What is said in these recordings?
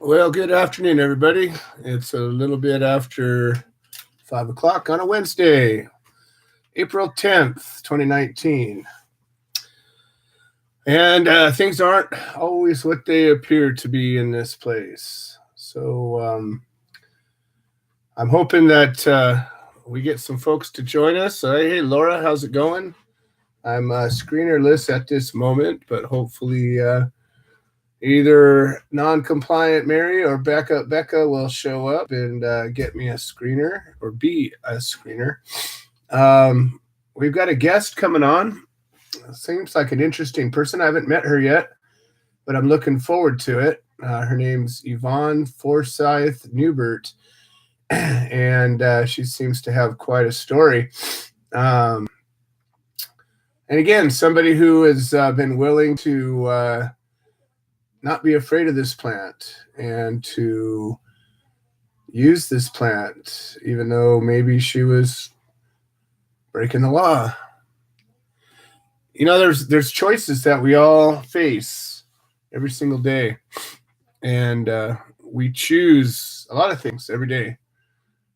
Well, good afternoon, everybody. It's a little bit after 5 o'clock on a Wednesday, April 10th, 2019. And things aren't always what they appear to be in this place. So I'm hoping that we get some folks to join us. Hey, Laura, how's it going? I'm screenerless at this moment, but hopefully either non-compliant Mary or backup Becca will show up and get me a screener or be a screener. We've got a guest coming on. Seems like an interesting person. I haven't met her yet, but I'm looking forward to it. Her name's Yvonne Forsyth Newbert, and she seems to have quite a story. And again, somebody who has been willing to not be afraid of this plant and to use this plant, even though maybe she was breaking the law. You know, there's choices that we all face every single day, and we choose a lot of things every day.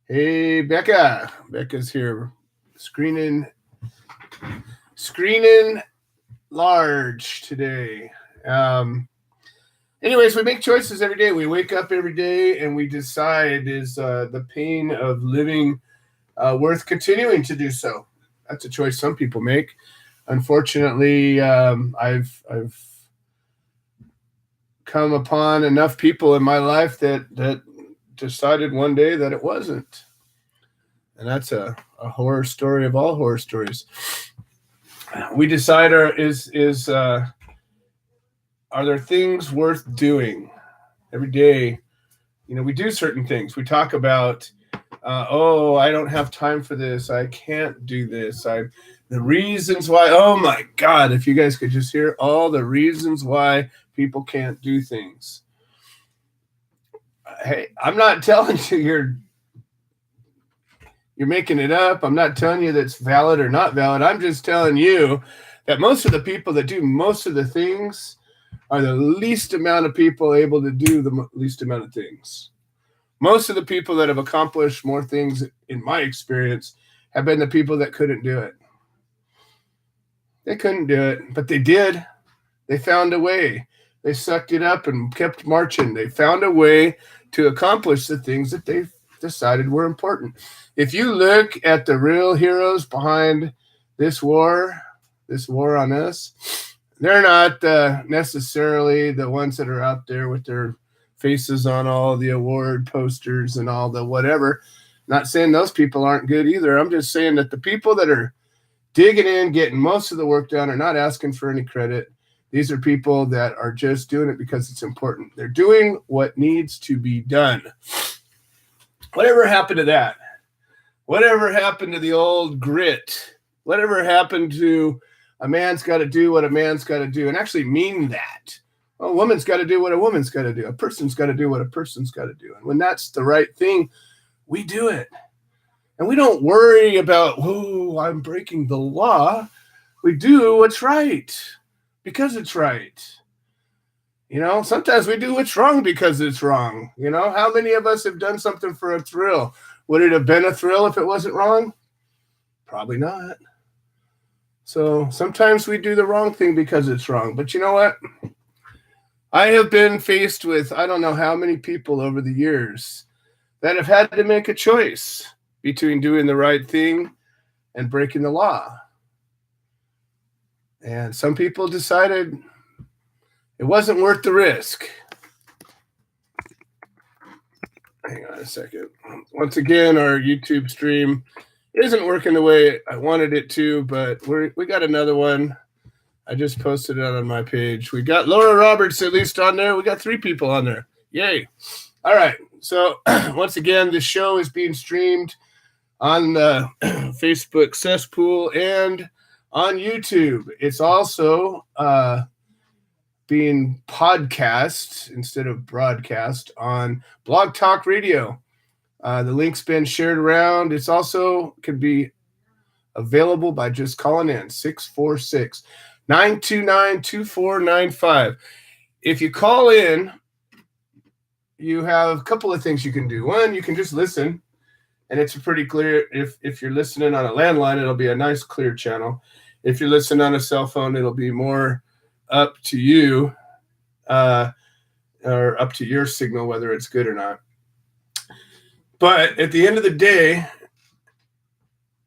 Hey, Becca's here, screening large today. Anyways, we make choices every day. We wake up every day and we decide, is the pain of living worth continuing to do so? That's a choice some people make. Unfortunately, I've come upon enough people in my life that decided one day that it wasn't. And that's a horror story of all horror stories. We decide, are there things worth doing every day? You know, we do certain things. We talk about, I don't have time for this. I can't do this. The reasons why, oh my God, if you guys could just hear all the reasons why people can't do things. Hey, I'm not telling you you're making it up. I'm not telling you that's valid or not valid. I'm just telling you that most of the people that do most of the things are the least amount of people able to do the least amount of things. Most of the people that have accomplished more things, in my experience, have been the people that couldn't do it. They couldn't do it, but they did. They found a way. They sucked it up and kept marching. They found a way to accomplish the things that they decided were important. If you look at the real heroes behind this war on us, they're not necessarily the ones that are out there with their faces on all the award posters and all the whatever. Not saying those people aren't good either. I'm just saying that the people that are digging in, getting most of the work done, are not asking for any credit. These are people that are just doing it because it's important. They're doing what needs to be done. Whatever happened to that? Whatever happened to the old grit? Whatever happened to a man's got to do what a man's got to do, and actually mean that? A woman's got to do what a woman's got to do. A person's got to do what a person's got to do. And when that's the right thing, we do it. And we don't worry about, I'm breaking the law. We do what's right because it's right. You know, sometimes we do what's wrong because it's wrong. You know, how many of us have done something for a thrill? Would it have been a thrill if it wasn't wrong? Probably not. So sometimes we do the wrong thing because it's wrong. But you know what? I have been faced with, I don't know how many people over the years that have had to make a choice between doing the right thing and breaking the law. And some people decided it wasn't worth the risk. Hang on a second. Once again, our YouTube stream isn't working the way I wanted it to, but we got another one. I just posted it on my page. We got Laura Roberts at least on there. We got 3 people on there. Yay. All right. So once again, the show is being streamed on the Facebook cesspool and on YouTube. It's also being podcast instead of broadcast on Blog Talk Radio. The link's been shared around. It's also can be available by just calling in 646-929-2495. If you call in you have a couple of things you can do. One, you can just listen, and it's a pretty clear. If you're listening on a landline, it'll be a nice clear channel. If you're listening on a cell phone, it'll be more up to you, or up to your signal, whether it's good or not. But at the end of the day,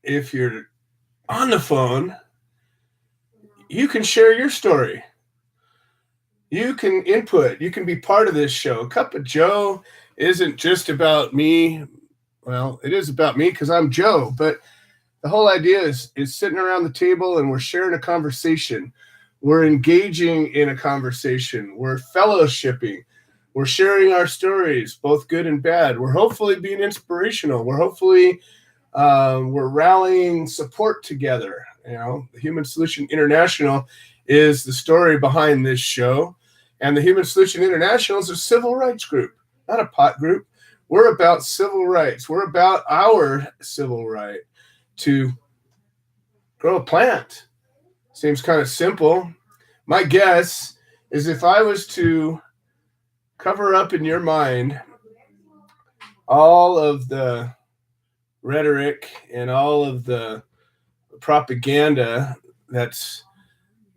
if you're on the phone, you can share your story. You can input. You can be part of this show. Cup of Joe isn't just about me. Well, it is about me because I'm Joe, but the whole idea is sitting around the table and we're sharing a conversation. We're engaging in a conversation. We're fellowshipping. We're sharing our stories, both good and bad. We're hopefully being inspirational. We're hopefully we're rallying support together. You know, the Human Solution International is the story behind this show. And the Human Solution International is a civil rights group, not a pot group. We're about civil rights. We're about our civil right to grow a plant. Seems kind of simple. My guess is if I was to cover up in your mind all of the rhetoric and all of the propaganda that's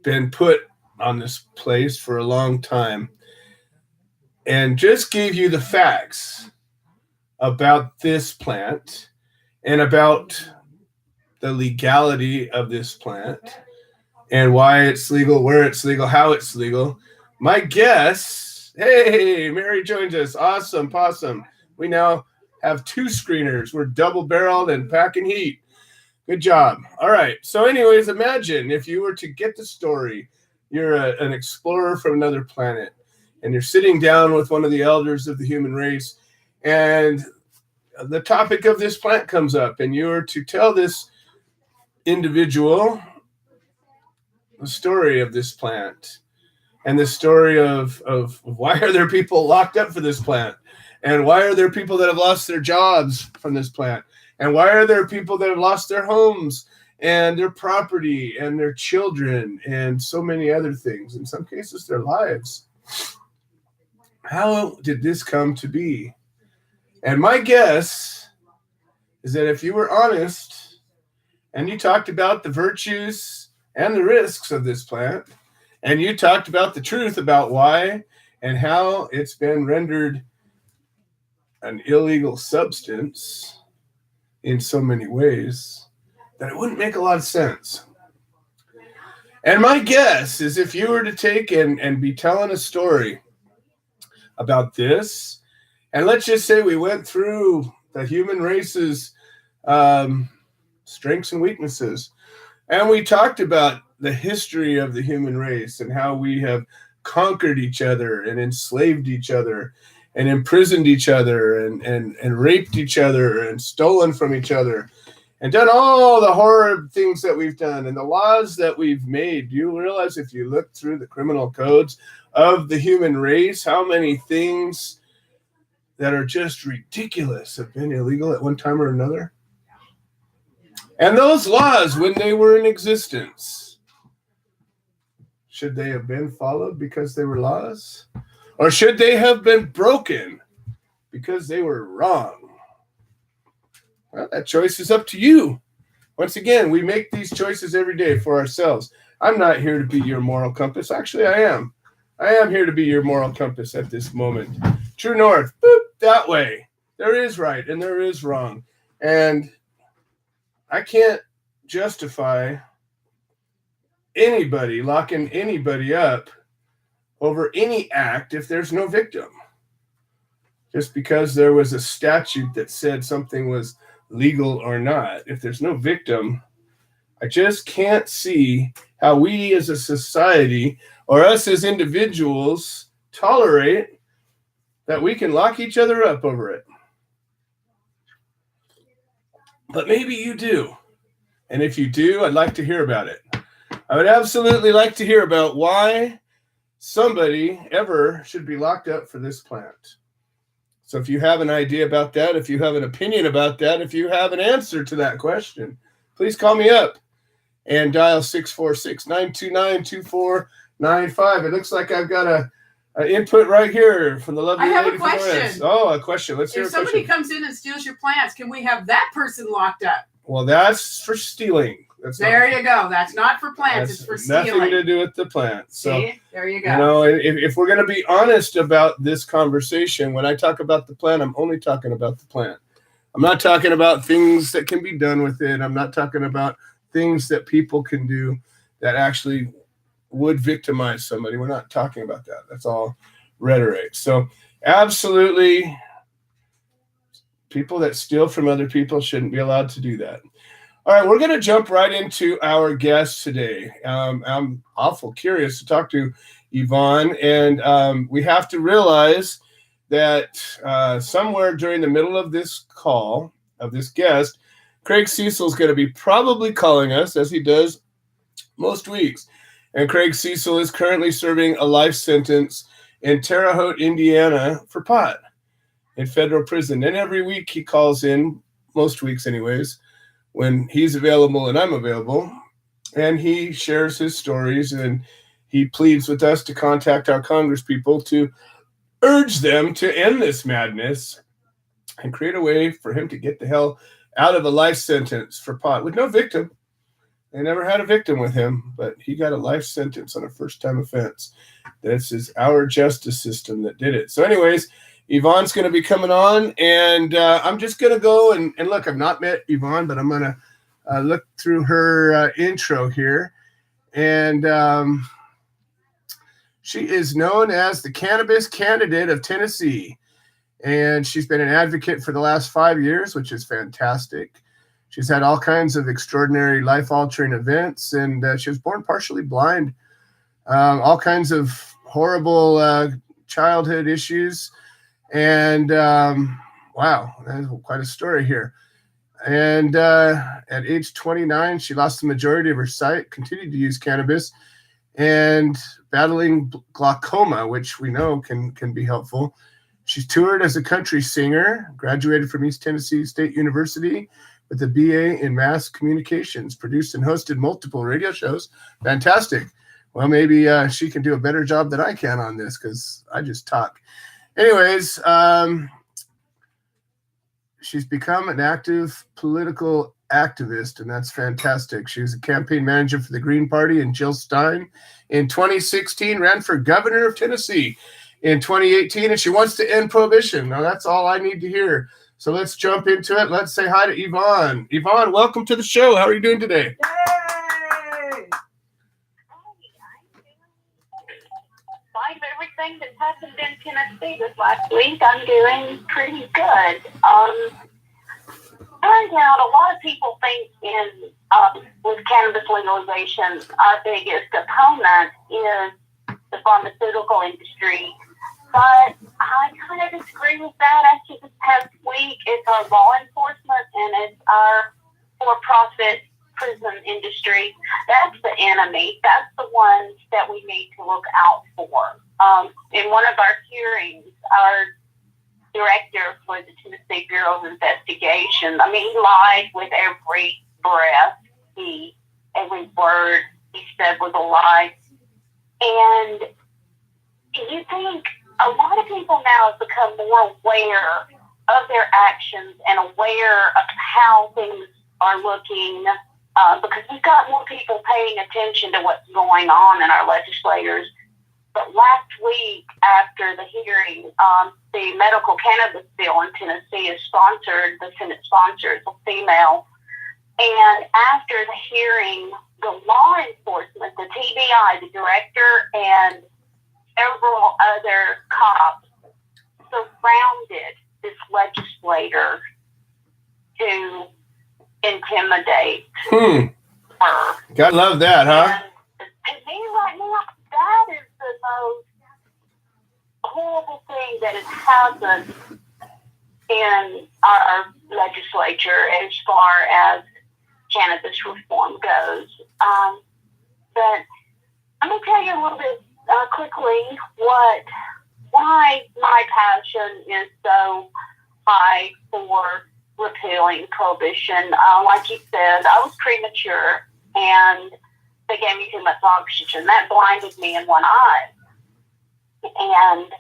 been put on this place for a long time and just gave you the facts about this plant and about the legality of this plant and why it's legal, where it's legal, how it's legal. My guess, hey, Mary joins us. Awesome, possum. We now have 2 screeners. We're double-barreled and packing heat. Good job. All right. So anyways, imagine if you were to get the story. You're an explorer from another planet, and you're sitting down with one of the elders of the human race, and the topic of this plant comes up, and you're to tell this individual the story of this plant and the story of why are there people locked up for this plant, and why are there people that have lost their jobs from this plant, and why are there people that have lost their homes and their property and their children and so many other things, in some cases their lives. How did this come to be? And my guess is that if you were honest and you talked about the virtues and the risks of this plant, and you talked about the truth about why and how it's been rendered an illegal substance in so many ways, that it wouldn't make a lot of sense. And my guess is if you were to take and be telling a story about this, and let's just say we went through the human race's strengths and weaknesses, and we talked about the history of the human race and how we have conquered each other and enslaved each other and imprisoned each other and raped each other and stolen from each other and done all the horrid things that we've done and the laws that we've made. Do you realize if you look through the criminal codes of the human race, how many things that are just ridiculous have been illegal at one time or another? And those laws, when they were in existence, should they have been followed because they were laws? Or should they have been broken because they were wrong? Well, that choice is up to you. Once again, we make these choices every day for ourselves. I'm not here to be your moral compass. Actually, I am. I am here to be your moral compass at this moment. True north, boop, that way. There is right and there is wrong. And I can't justify anybody locking anybody up over any act if there's no victim. Just because there was a statute that said something was legal or not. If there's no victim, I just can't see how we as a society or us as individuals tolerate that we can lock each other up over it. But maybe you do. And if you do, I'd like to hear about it. I would absolutely like to hear about why somebody ever should be locked up for this plant. So if you have an idea about that, if you have an opinion about that, if you have an answer to that question, please call me up and dial 646-929-2495. It looks like I've got Input right here from the lovely I have lady a question. from Oh, a question. Let's hear a If question. somebody comes in and steals your plants, can we have that person locked up? Well, that's for stealing. There you go. That's not for plants. It's for stealing. Nothing to do with the plants. So, see, there you go. You know, if we're going to be honest about this conversation, when I talk about the plant, I'm only talking about the plant. I'm not talking about things that can be done with it. I'm not talking about things that people can do that actually would victimize somebody. We're not talking about that. That's all rhetoric. So absolutely, people that steal from other people shouldn't be allowed to do that. All right, we're going to jump right into our guest today. I'm awful curious to talk to Yvonne, and we have to realize that somewhere during the middle of this call, of this guest, Craig Cecil is going to be probably calling us, as he does most weeks. And Craig Cecil is currently serving a life sentence in Terre Haute, Indiana, for pot in federal prison. And every week he calls in, most weeks anyways, when he's available and I'm available, and he shares his stories, and he pleads with us to contact our congresspeople to urge them to end this madness and create a way for him to get the hell out of a life sentence for pot with no victim. They never had a victim with him, but he got a life sentence on a first-time offense. This is our justice system that did it. So anyways, Yvonne's going to be coming on, and I'm just going to go and look, I've not met Yvonne, but I'm going to look through her intro here. And she is known as the cannabis candidate of Tennessee. And she's been an advocate for the last 5 years, which is fantastic. She's had all kinds of extraordinary life-altering events, and she was born partially blind. All kinds of horrible childhood issues. And wow, that's quite a story here. And at age 29, she lost the majority of her sight, continued to use cannabis, and battling glaucoma, which we know can be helpful. She's toured as a country singer, graduated from East Tennessee State University with a BA in mass communications, produced and hosted multiple radio shows. Fantastic. Well, maybe she can do a better job than I can on this, because I just talk. Anyways, she's become an active political activist, and that's fantastic. She was a campaign manager for the Green Party and Jill Stein. In 2016, ran for governor of Tennessee in 2018, and she wants to end prohibition. Now, that's all I need to hear. So let's jump into it. Let's say hi to Yvonne. Yvonne, welcome to the show. How are you doing today? Yay! Despite everything that's happened in Tennessee this last week, I'm doing pretty good. Turns out a lot of people think with cannabis legalization, our biggest opponent is the pharmaceutical industry. But I kind of disagree with that. Actually, this past week, it's our law enforcement and it's our for-profit prison industry. That's the enemy. That's the ones that we need to look out for. In one of our hearings, our director for the Tennessee Bureau of Investigation, he lied with every breath. Every word he said was a lie. And you think a lot of people now have become more aware of their actions and aware of how things are looking, because we've got more people paying attention to what's going on in our legislators. But last week, after the hearing, the medical cannabis bill in Tennessee is sponsored, the Senate sponsor is a female. And after the hearing, the law enforcement, the TBI, the director, and several other cops surrounded this legislator to intimidate her. Gotta love that, huh? And to me right now, that is the most horrible thing that has happened in our legislature as far as cannabis reform goes. But I'm going to tell you a little bit quickly why my passion is so high for repealing prohibition. Like you said, I was premature, and they gave me too much oxygen. That blinded me in one eye. And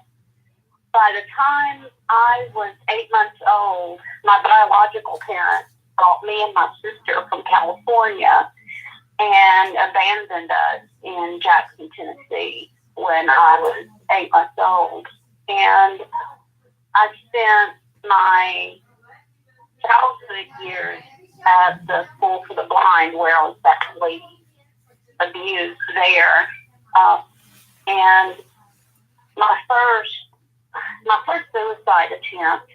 by the time I was 8 months old, my biological parents brought me and my sister from California and abandoned us in Jackson, Tennessee when I was 8 months old. And I spent my childhood years at the school for the blind where I was sexually abused there. And my first suicide attempt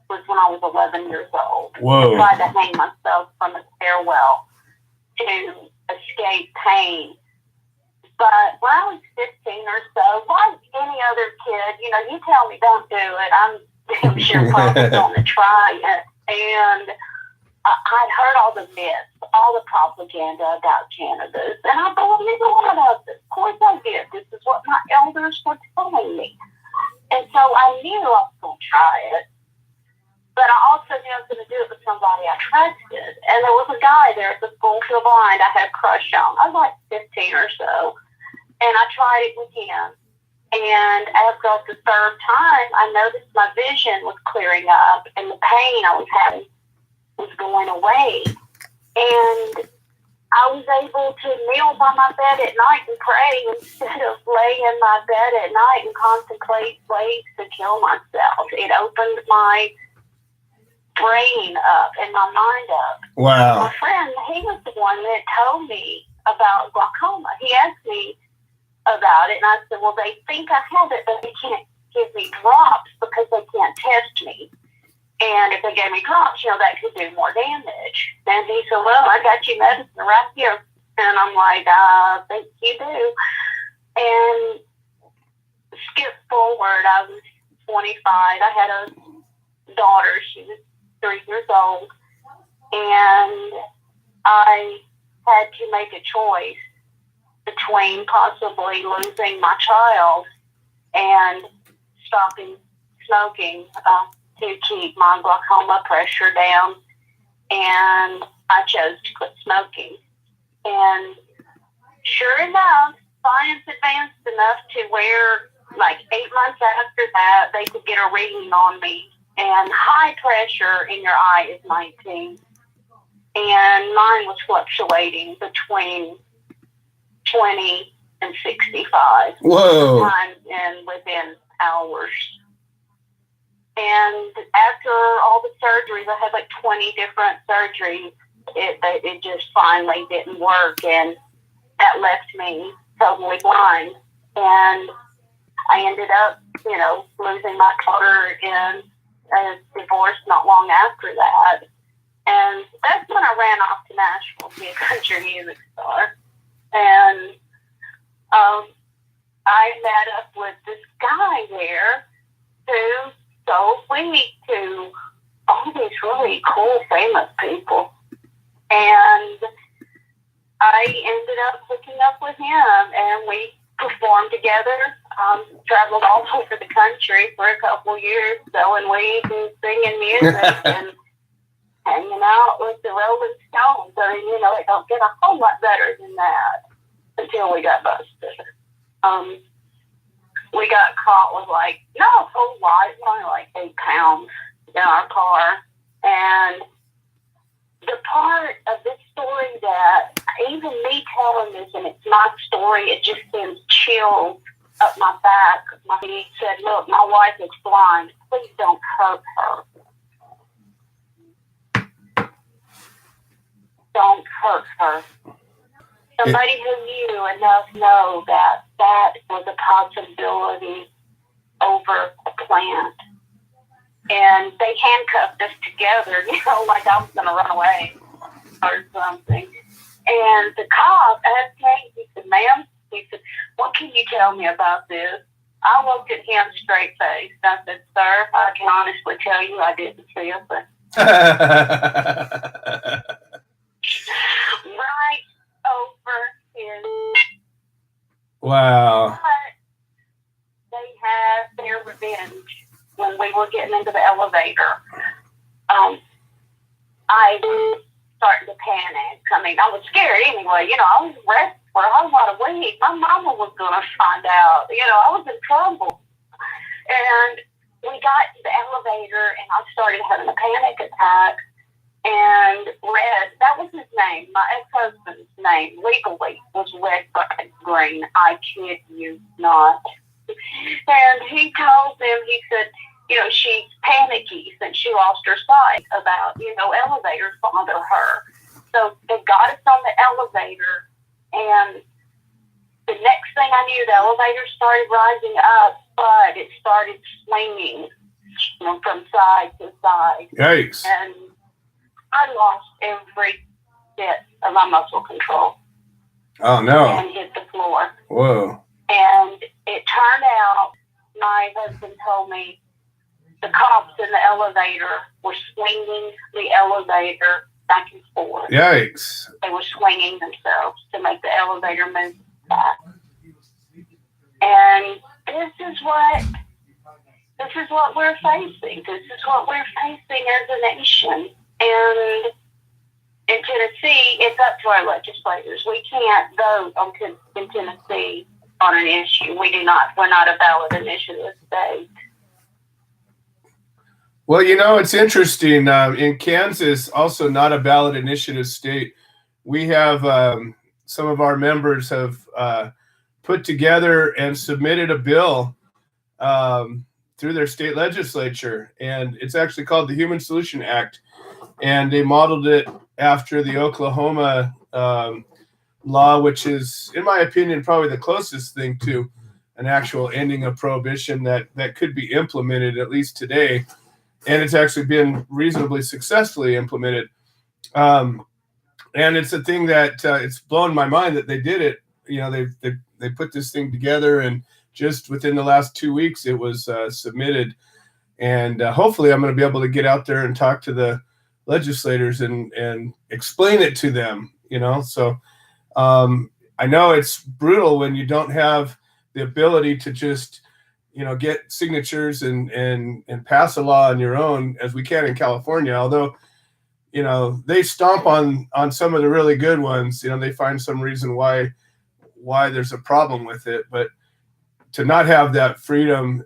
was when I was 11 years old. Whoa. I tried to hang myself from a stairwell to escape pain. But when I was 15 or so, like any other kid, you tell me don't do it, I'm sure probably going to try it. And I'd heard all the myths, all the propaganda about cannabis, and I believed a lot of it. Of course I did. This is what my elders were telling me. And so I knew I was going to try it. But I also knew I was going to do it with somebody I trusted. And there was a guy there at the school for the blind I had a crush on. I was like 15 or so. And I tried it with him. And after the third time, I noticed my vision was clearing up and the pain I was having was going away. And I was able to kneel by my bed at night and pray instead of lay in my bed at night and contemplate ways to kill myself. It opened my brain up and my mind up. Wow. My friend, he was the one that told me about glaucoma. He asked me about it, and I said, well, they think I have it, but they can't give me drops because they can't test me. And if they gave me drops, that could do more damage. And he said, well, I got you medicine right here. And I'm like, I think you do. And skip forward, I was 25. I had a daughter. She was 3 years old. And I had to make a choice between possibly losing my child and stopping smoking to keep my glaucoma pressure down, and I chose to quit smoking. And sure enough, science advanced enough to where, like 8 months after that, they could get a reading on me, and high pressure in your eye is 19, and mine was fluctuating between 20 and 65. Whoa. Sometimes within hours. And after all the surgeries, I had like 20 different surgeries. It just finally didn't work, and that left me totally blind. And I ended up, losing my daughter in a divorce not long after that. And that's when I ran off to Nashville to be a country music star. And I met up with this guy there who sold weed to all these really cool, famous people. And I ended up hooking up with him, and we performed together, traveled all over the country for a couple years, selling weed and singing music and hanging out with the Rolling Stones. I mean, it don't get a whole lot better than that until we got busted. We got caught with not a whole lot, only like 8 pounds in our car. And the part of this story that even me telling this, and it's my story, it just sends chills up my back. He said, look, my wife is blind. Please don't hurt her. Don't hurt her. Somebody who knew enough know that that was a possibility over a plant. And they handcuffed us together, like I was going to run away or something. And the cop asked me, he said, ma'am, he said, what can you tell me about this? I looked at him straight faced. I said, sir, I can honestly tell you I didn't see a thing. Right over his. Wow. But they had their revenge when we were getting into the elevator. I was starting to panic. I mean, I was scared anyway. I was arrested for a whole lot of weed. My mama was going to find out. I was in trouble. And we got to the elevator, and I started having a panic attack. And Red, that was his name, my ex-husband's name, legally, was Red Green. I kid you not. And he told them, he said, she's panicky since she lost her sight about, elevators bother her. So they got us on the elevator, and the next thing I knew, the elevator started rising up, but it started swinging from side to side. Yikes. And I lost every bit of my muscle control. Oh, no. And hit the floor. Whoa. And it turned out, my husband told me, the cops in the elevator were swinging the elevator back and forth. Yikes. They were swinging themselves to make the elevator move back. And this is what we're facing. This is what we're facing as a nation. And in Tennessee, it's up to our legislators. We can't vote in Tennessee on an issue. We're not a ballot initiative state. Well, it's interesting. In Kansas, also not a ballot initiative state, we have some of our members have put together and submitted a bill through their state legislature, and it's actually called the Human Solution Act, and they modeled it after the Oklahoma law, which is, in my opinion, probably the closest thing to an actual ending of prohibition that could be implemented, at least today. And it's actually been reasonably successfully implemented. And it's a thing that it's blown my mind that they did it. They put this thing together, and just within the last 2 weeks, it was submitted. And hopefully I'm going to be able to get out there and talk to the legislators and explain it to them, So I know it's brutal when you don't have the ability to just get signatures and pass a law on your own, as we can in California. Although, they stomp on some of the really good ones. They find some reason why there's a problem with it. But to not have that freedom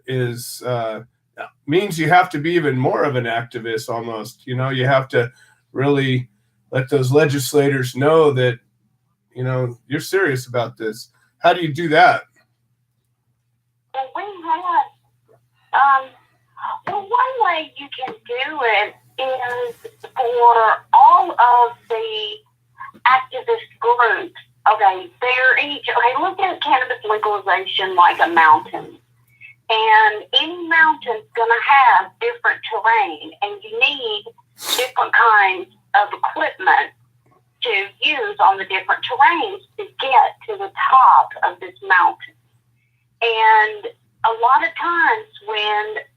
means you have to be even more of an activist almost. You have to really let those legislators know that, you're serious about this. How do you do that? Well, we had, one way you can do it is for all of the activist groups. Okay, look at cannabis legalization like a mountain. And any mountain's going to have different terrain, and you need different kinds of equipment to use on the different terrains to get to the top of this mountain. And a lot of times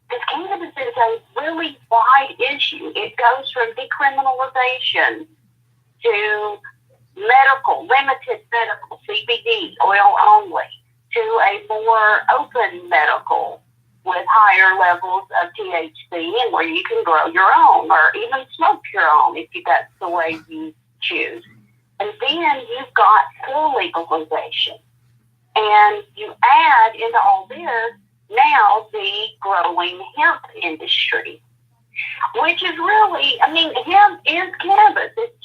because cannabis is a really wide issue, it goes from decriminalization to limited medical, CBD, oil only, to a more open medical with higher levels of THC and where you can grow your own or even smoke your own if that's the way you choose. And then you've got full legalization. And you add into all this now the growing hemp industry, which is really, hemp is cannabis. It's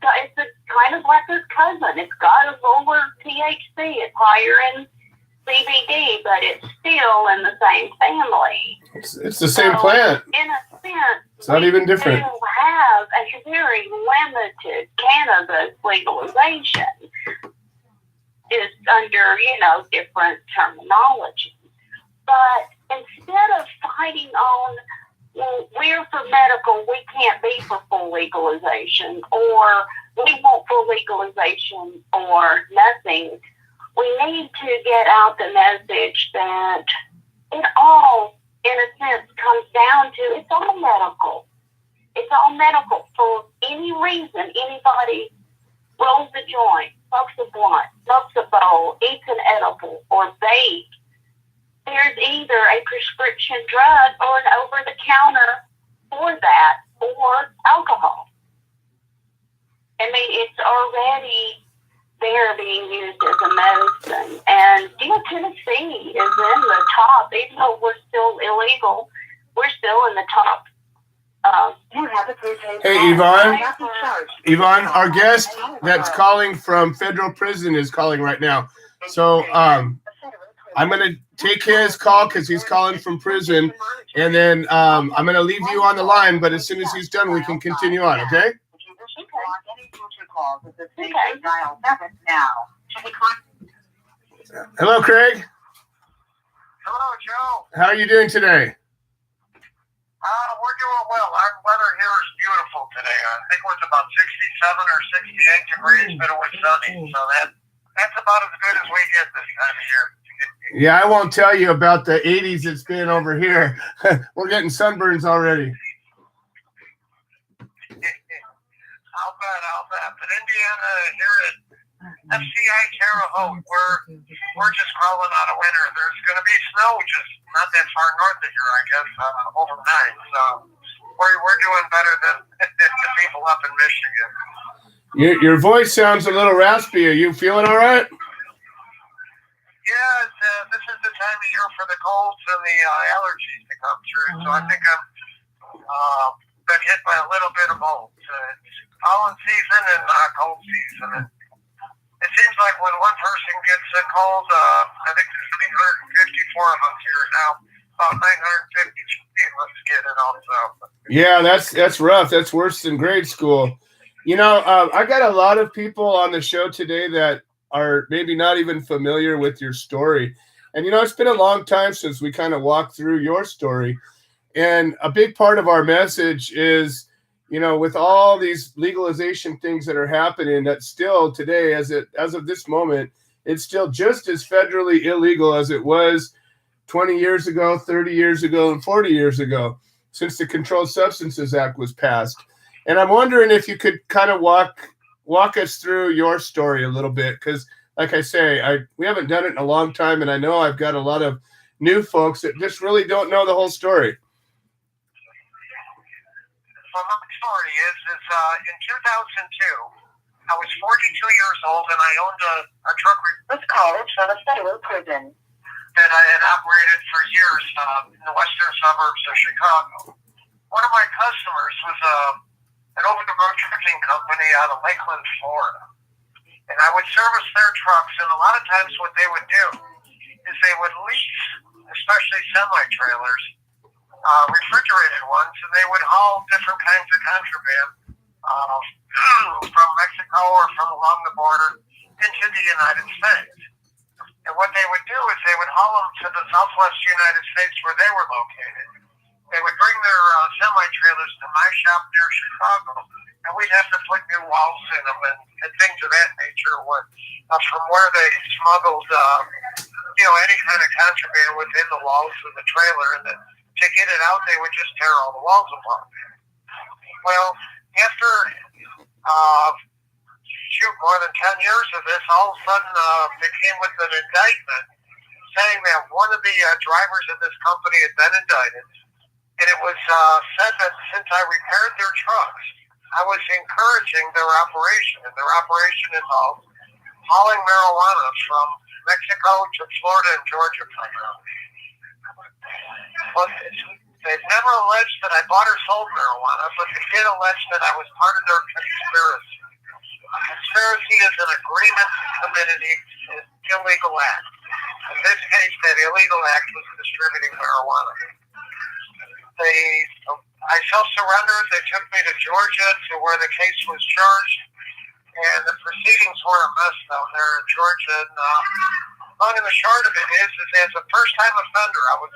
kind of like its cousin. It's got a lower THC. It's higher in CBD, but it's still in the same family. It's the same plant. In a sense, it's not even different. We have a very limited cannabis legalization. Is under, different terminology. But instead of fighting on, well, we're for medical, we can't be for full legalization, or we want full legalization or nothing, we need to get out the message that it all, in a sense, comes down to it's all medical. It's all medical. For any reason, anybody rolls a joint, smokes a blunt, smokes a bowl, eats an edible, or vape, there's either a prescription drug or an over-the-counter for that, or alcohol. It's already there being used as a medicine. And Tennessee is in the top, even though we're still illegal, we're still in the top. Hey, Yvonne. Yvonne, our guest that's calling from federal prison is calling right now. So I'm going to take his call because he's calling from prison. And then I'm going to leave you on the line. But as soon as he's done, we can continue on, okay? Hello, Craig. Hello, Joe. How are you doing today? We're doing well. Our weather here is beautiful today. I think it was about 67 or 68 degrees, but it was sunny. So that's about as good as we get this time of year. Yeah, I won't tell you about the 80s it's been over here. We're getting sunburns already. I'll bet. But Indiana, here at FCI Terre Haute, we're just crawling out of winter. There's going to be snow just not that far north of here, I guess, overnight. So we're doing better than the people up in Michigan. Your voice sounds a little raspy. Are you feeling all right? Yeah, this is the time of year for the colds and the allergies to come through. So I think I've been hit by a little bit of both. It's pollen season and cold season. It seems like when one person gets a cold, I think there's 354 of us here now. About 950 of us get it also. Yeah, that's rough. That's worse than grade school. You know, I got a lot of people on the show today that are maybe not even familiar with your story. And, you know, it's been a long time since we kind of walked through your story. And a big part of our message is, you know, with all these legalization things that are happening, that still today, as of this moment, it's still just as federally illegal as it was 20 years ago, 30 years ago, and 40 years ago, since the Controlled Substances Act was passed. And I'm wondering if you could kind of walk us through your story a little bit, because, like I say, we haven't done it in a long time, and I know I've got a lot of new folks that just really don't know the whole story. Well, my story is in 2002, I was 42 years old, and I owned a truck. This call is from a federal prison that I had operated for years in the western suburbs of Chicago. One of my customers was an over-the-road trucking company out of Lakeland, Florida. And I would service their trucks, and a lot of times what they would do is they would lease, especially semi-trailers, refrigerated ones, and they would haul different kinds of contraband from Mexico or from along the border into the United States. And what they would do is they would haul them to the southwest United States where they were located. They would bring their semi-trailers to my shop near Chicago, and we'd have to put new walls in them and things of that nature. From where they smuggled, any kind of contraband within the walls of the trailer, and then to get it out, they would just tear all the walls apart. Well, after more than 10 years of this, all of a sudden they came with an indictment saying that one of the drivers of this company had been indicted, and it was said that since I repaired their trucks, I was encouraging their operation, and their operation involved hauling marijuana from Mexico to Florida and Georgia primarily. Well, they've never alleged that I bought or sold marijuana, but they did allege that I was part of their conspiracy. A conspiracy is an agreement to commit an illegal act. In this case, that illegal act was distributing marijuana. I self-surrendered. They took me to Georgia to where the case was charged, and the proceedings were a mess down there in Georgia. And long and the short of it is as a first-time offender, I was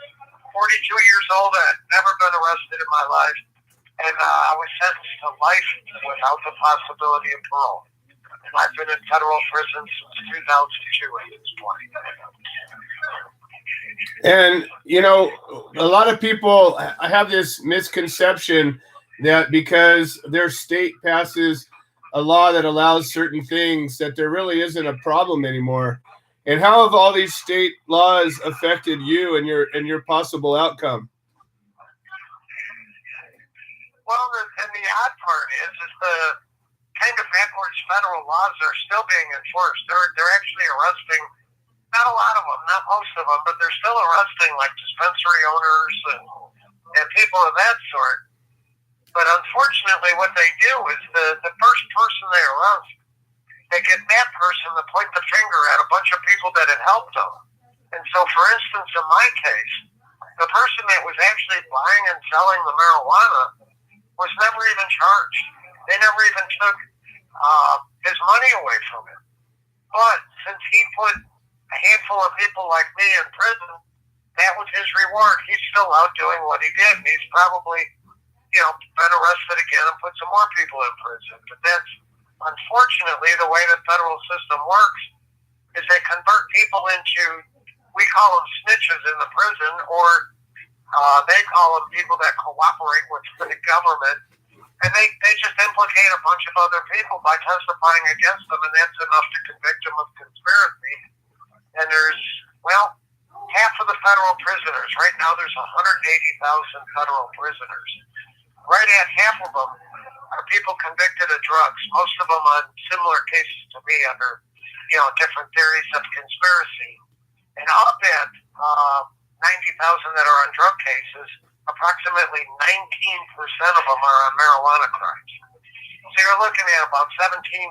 42 years old. I had never been arrested in my life, and I was sentenced to life without the possibility of parole. And I've been in federal prison since 2002 at this point. And, you know, a lot of people have this misconception that because their state passes a law that allows certain things, that there really isn't a problem anymore. And how have all these state laws affected you and your possible outcome? Well, and the odd part is the kind of backwards federal laws are still being enforced. They're actually arresting Not a lot of them, not most of them, but they're still arresting like dispensary owners and people of that sort. But unfortunately, what they do is the first person they arrest, they get that person to point the finger at a bunch of people that had helped them. And so, for instance, in my case, the person that was actually buying and selling the marijuana was never even charged. They never even took his money away from him. But since he put a handful of people like me in prison, that was his reward. He's still out doing what he did. And he's probably, been arrested again and put some more people in prison. But that's unfortunately the way the federal system works, is they convert people into, we call them snitches in the prison, or they call them people that cooperate with the government. And they just implicate a bunch of other people by testifying against them, and that's enough to convict them of conspiracy. And there's, half of the federal prisoners. Right now there's 180,000 federal prisoners. Right at half of them are people convicted of drugs, most of them on similar cases to me under, different theories of conspiracy. And of that 90,000 that are on drug cases, approximately 19% of them are on marijuana crimes. So you're looking at about 17,000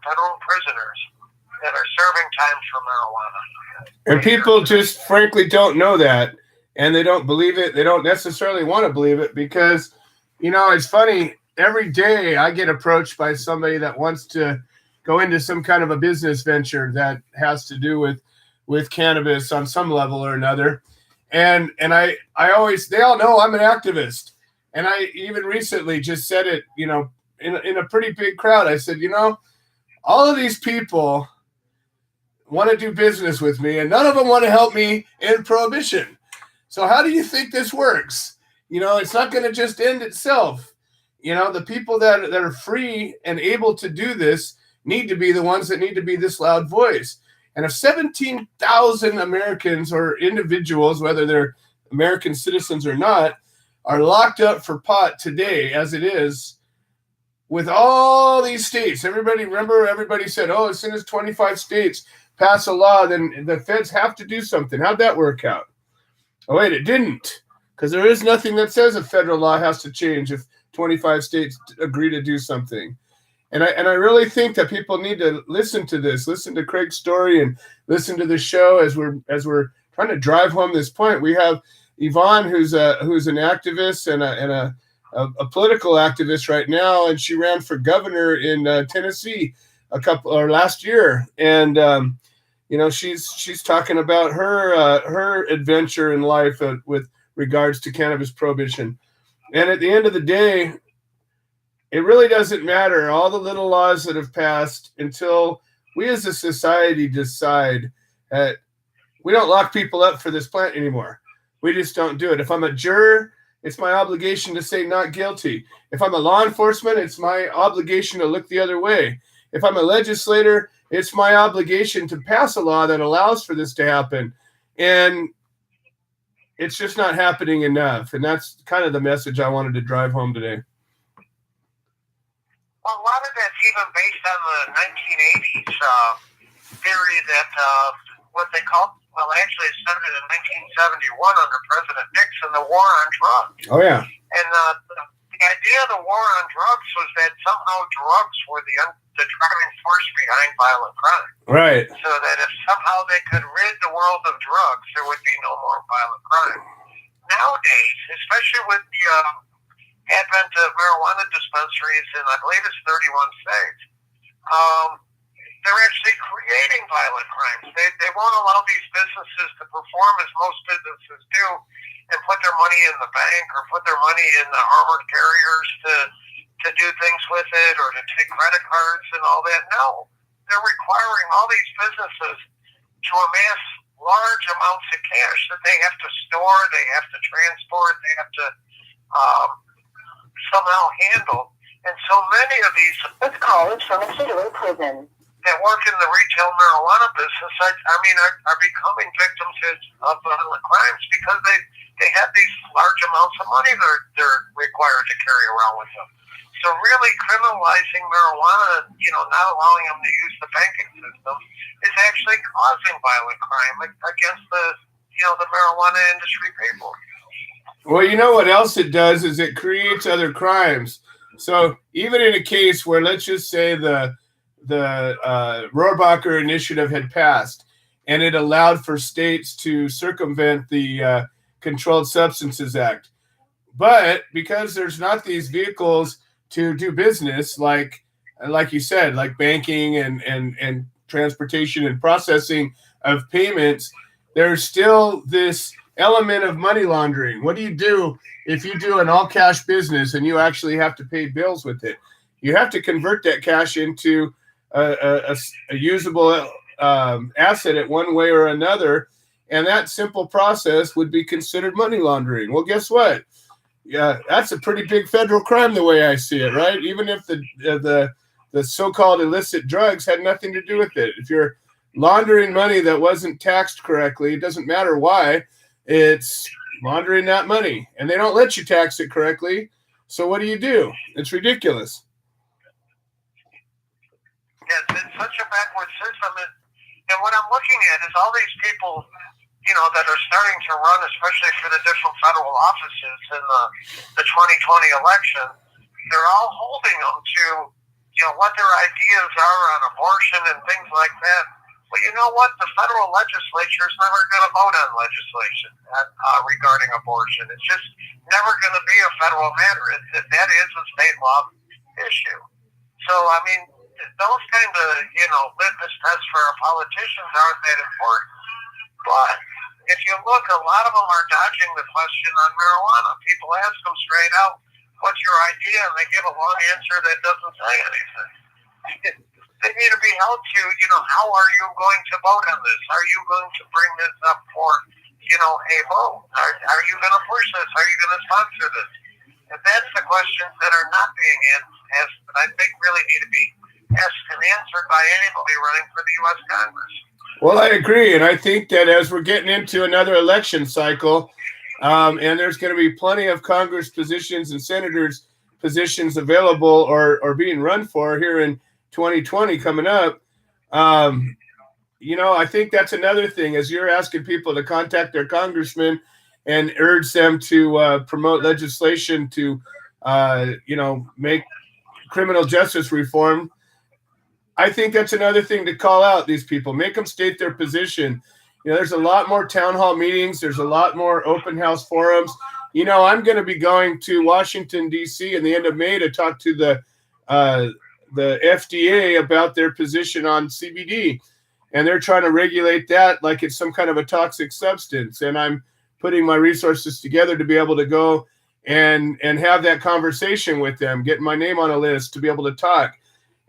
federal prisoners that are serving time for marijuana. And people just frankly don't know that, and they don't believe it. They don't necessarily want to believe it because, it's funny. Every day I get approached by somebody that wants to go into some kind of a business venture that has to do with cannabis on some level or another. And I always, they all know I'm an activist. And I even recently just said it, in a pretty big crowd. I said, all of these people want to do business with me, and none of them want to help me in prohibition. So how do you think this works? It's not going to just end itself. The people that are free and able to do this need to be the ones that need to be this loud voice. And if 17,000 Americans or individuals, whether they're American citizens or not, are locked up for pot today, as it is, with all these states, everybody said, as soon as 25 states pass a law, then the feds have to do something. How'd that work out? Oh, wait, it didn't. Because there is nothing that says a federal law has to change if 25 states agree to do something. And I really think that people need to listen to this, listen to Craig's story, and listen to the show as we're trying to drive home this point. We have Yvonne, who's an activist and a political activist right now, and she ran for governor in Tennessee last year, and she's talking about her adventure in life with regards to cannabis prohibition. And at the end of the day, it really doesn't matter all the little laws that have passed until we as a society decide that we don't lock people up for this plant anymore. We just don't do it. If I'm a juror, it's my obligation to say not guilty. If I'm a law enforcement, it's my obligation to look the other way. If I'm a legislator, it's my obligation to pass a law that allows for this to happen. And it's just not happening enough. And that's kind of the message I wanted to drive home today. Well, a lot of that's even based on the 1980s theory that what they called, actually it started in 1971 under President Nixon, the war on drugs. Oh, yeah. And the idea of the war on drugs was that somehow drugs were the driving force behind violent crime. Right. So that if somehow they could rid the world of drugs, there would be no more violent crime. Nowadays, especially with the advent of marijuana dispensaries in, I believe it's 31 states, they're actually creating violent crimes. They won't allow these businesses to perform as most businesses do and put their money in the bank or put their money in the armored carriers to do things with it or to take credit cards and all that. No, they're requiring all these businesses to amass large amounts of cash that they have to store, they have to transport, they have to somehow handle. And so many of these from a federal prison that work in the retail marijuana business, are becoming victims of violent crimes because they have these large amounts of money they're required to carry around with them. So really criminalizing marijuana, not allowing them to use the banking system is actually causing violent crime against the marijuana industry people. Well, you know what else it does is it creates other crimes. So even in a case where, let's just say the Rohrabacher initiative had passed and it allowed for states to circumvent the Controlled Substances Act, but because there's not these vehicles to do business, like you said, like banking and transportation and processing of payments, there's still this element of money laundering. What do you do if you do an all cash business and you actually have to pay bills with it? You have to convert that cash into a usable asset at one way or another, and that simple process would be considered money laundering. Well, guess what? Yeah, that's a pretty big federal crime the way I see it, right? Even if the so-called illicit drugs had nothing to do with it. If you're laundering money that wasn't taxed correctly, it doesn't matter why, it's laundering that money. And they don't let you tax it correctly. So what do? It's ridiculous. Yeah, it's such a backward system. And what I'm looking at is all these people, that are starting to run, especially for the different federal offices in the 2020 election, they're all holding them to, what their ideas are on abortion and things like that. Well, you know what? The federal legislature is never going to vote on legislation regarding abortion. It's just never going to be a federal matter. That is a state law issue. So, I mean, those kind of, litmus tests for our politicians aren't that important. But if you look, a lot of them are dodging the question on marijuana. People ask them straight out, what's your idea? And they give a long answer that doesn't say anything. They need to be held to, how are you going to vote on this? Are you going to bring this up for, a vote? Are you going to push this? Are you going to sponsor this? And that's the questions that are not being asked, that I think really need to be asked and answered by anybody running for the U.S. Congress. Well, I agree. And I think that as we're getting into another election cycle, and there's going to be plenty of Congress positions and senators positions available or being run for here in 2020 coming up, I think that's another thing, as you're asking people to contact their congressman and urge them to promote legislation to, make criminal justice reform. I think that's another thing to call out these people, make them state their position. There's a lot more town hall meetings. There's a lot more open house forums. I'm going to be going to Washington, D.C. in the end of May to talk to the FDA about their position on CBD. And they're trying to regulate that like it's some kind of a toxic substance. And I'm putting my resources together to be able to go and have that conversation with them, getting my name on a list to be able to talk.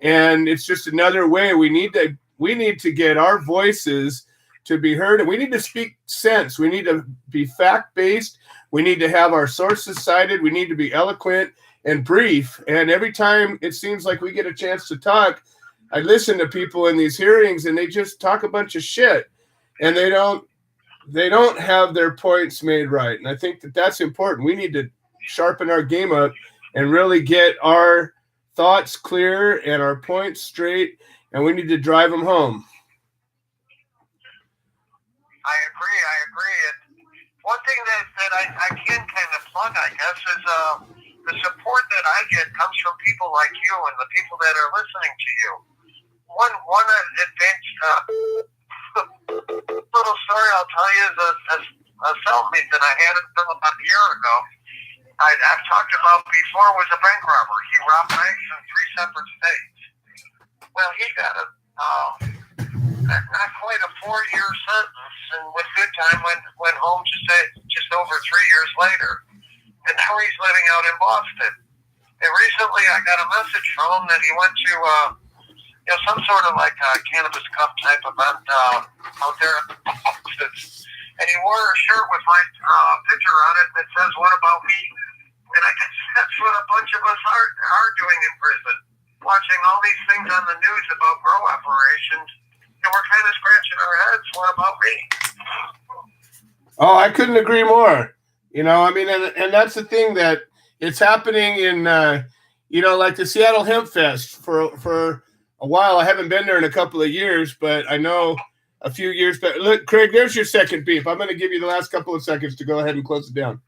And it's just another way we need to get our voices to be heard, and we need to speak sense. We need to be fact-based. We need to have our sources cited. We need to be eloquent and brief. And every time it seems like we get a chance to talk, I listen to people in these hearings and they just talk a bunch of shit, and they don't have their points made right. And I think that that's important. We need to sharpen our game up and really get our thoughts clear and our points straight, and we need to drive them home. I agree. And one thing that I can kind of plug, I guess, is the support that I get comes from people like you and the people that are listening to you. One advanced little story I'll tell you is a cellmate that I had until about a year ago. I've talked about before was a bank robber. He robbed banks in 3 separate states. Well, he got not quite a 4-year sentence, and with good time went home just over 3 years later. And now he's living out in Boston. And recently I got a message from him that he went to some sort of like a cannabis cup type event out there at the office. And he wore a shirt with my picture on it that says, "What about me?" And I guess that's what a bunch of us are doing in prison, watching all these things on the news about grow operations, and we're kind of scratching our heads, what about me? Oh, I couldn't agree more. And that's the thing, that it's happening like the Seattle Hemp Fest for a while. I haven't been there in a couple of years, but I know a few years back. Look, Craig, there's your second beep. I'm going to give you the last couple of seconds to go ahead and close it down.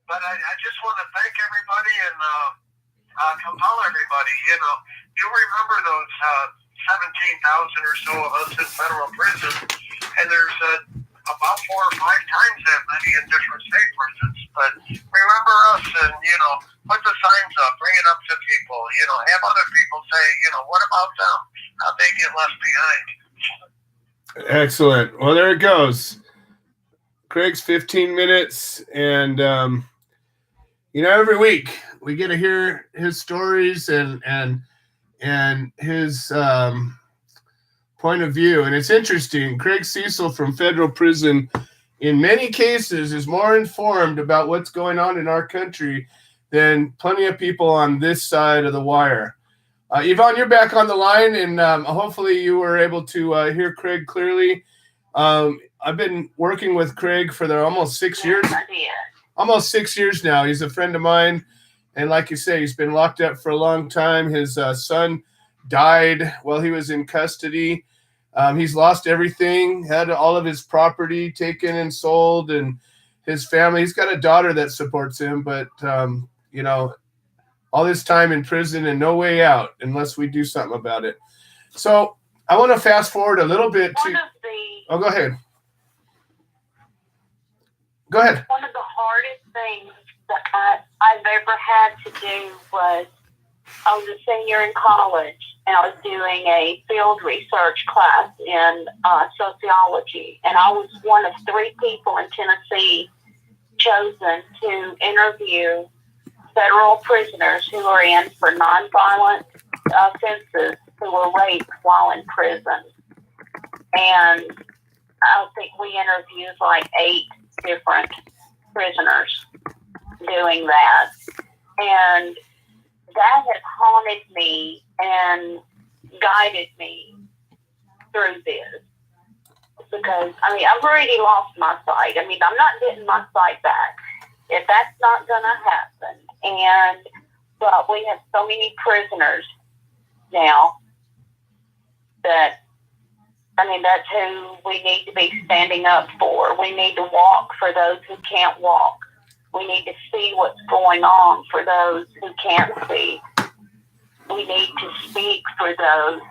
But I just want to thank everybody and compel everybody. You remember those 17,000 or so of us in federal prison, and there's about 4 or 5 times that many in different state prisons. But remember us and, put the signs up, bring it up to people, have other people say, what about them? How'd they get left behind? Excellent. Well, there it goes. Craig's 15 minutes. And, every week we get to hear his stories and his point of view. And it's interesting. Craig Cecil from federal prison, in many cases, is more informed about what's going on in our country than plenty of people on this side of the wire. Yvonne, you're back on the line, and hopefully you were able to hear Craig clearly. I've been working with Craig for almost 6 years. Almost 6 years now. He's a friend of mine, and like you say, he's been locked up for a long time. His son died while he was in custody. He's lost everything, had all of his property taken and sold, and his family. He's got a daughter that supports him, but all this time in prison and no way out unless we do something about it. So I want to fast forward a little bit to. Oh, go ahead. Go ahead. One of the hardest things that I've ever had to do was I was a senior in college, and I was doing a field research class in sociology, and I was one of 3 people in Tennessee chosen to interview federal prisoners who are in for nonviolent offenses who were raped while in prison. And I think we interviewed like 8 different prisoners doing that. And that has haunted me and guided me through this. Because, I've already lost my sight. I'm not getting my sight back. If that's not going to happen. But we have so many prisoners now that, that's who we need to be standing up for. We need to walk for those who can't walk. We need to see what's going on for those who can't see. We need to speak for those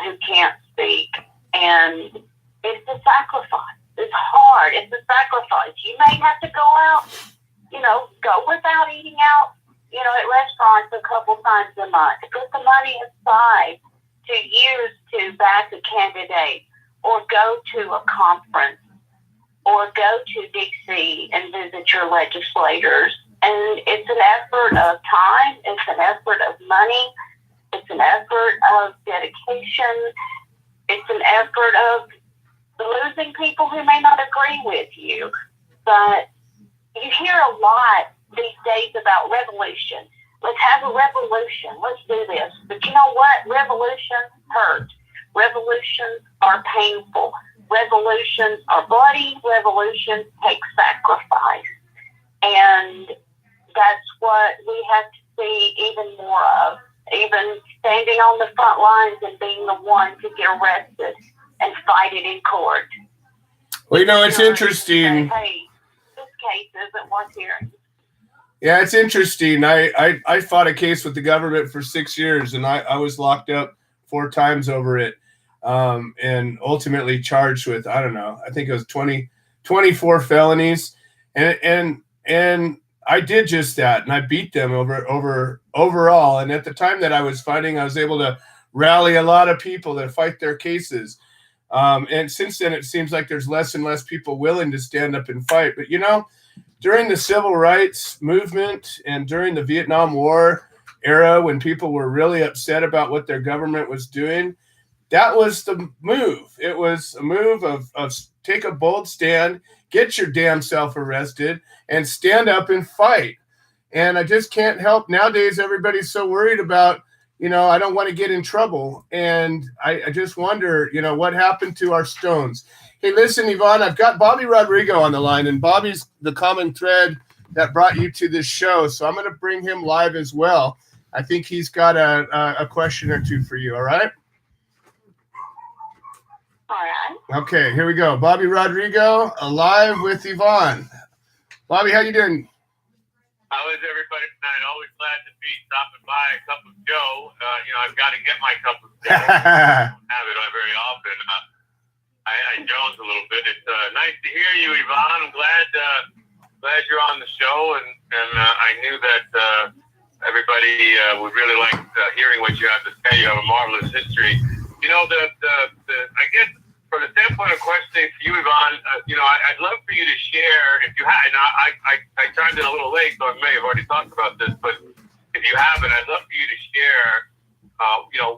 who can't speak. And it's a sacrifice. It's hard. It's a sacrifice. You may have to go out, go without eating out, at restaurants a couple times a month. Put the money aside to use to back a candidate, or go to a conference, or go to D.C. and visit your legislators. And it's an effort of time. It's an effort of money. It's an effort of dedication. It's an effort of losing people who may not agree with you. But you hear a lot these days about revolution. Let's have a revolution. Let's do this. But you know what? Revolutions hurt. Revolutions are painful. Revolutions are bloody. Revolutions take sacrifice. And that's what we have to see even more of. Even standing on the front lines and being the one to get arrested and fight it in court. Well, it's interesting. Say, hey, this case isn't worth hearing. Yeah, it's interesting. I fought a case with the government for 6 years, and I was locked up 4 times over it, and ultimately charged with, I don't know, I think it was 24 felonies, and I did just that, and I beat them overall. And at the time that I was fighting, I was able to rally a lot of people to fight their cases. And since then, it seems like there's less and less people willing to stand up and fight. But, during the civil rights movement and during the Vietnam War era, when people were really upset about what their government was doing, that was the move. It was a move of take a bold stand, get your damn self arrested, and stand up and fight. And I just can't help. Nowadays, everybody's so worried about, I don't want to get in trouble. And I just wonder, what happened to our stones? Hey, listen, Yvonne, I've got Bobby Rodrigo on the line, and Bobby's the common thread that brought you to this show. So I'm going to bring him live as well. I think he's got a question or two for you. All right. All right. Okay, here we go. Bobby Rodrigo, live with Yvonne. Bobby, how you doing? How is everybody tonight? Always glad to be stopping by a cup of Joe. I've got to get my cup of Joe. I don't have it very often. I Jones a little bit. It's nice to hear you, Yvonne. I'm glad you're on the show, and I knew that everybody would really like hearing what you have to say. You have a marvelous history. You know, I guess from the standpoint of questioning for you, Yvonne, I'd love for you to share, if you had, and I chimed in a little late, so I may have already talked about this, but if you haven't, I'd love for you to share,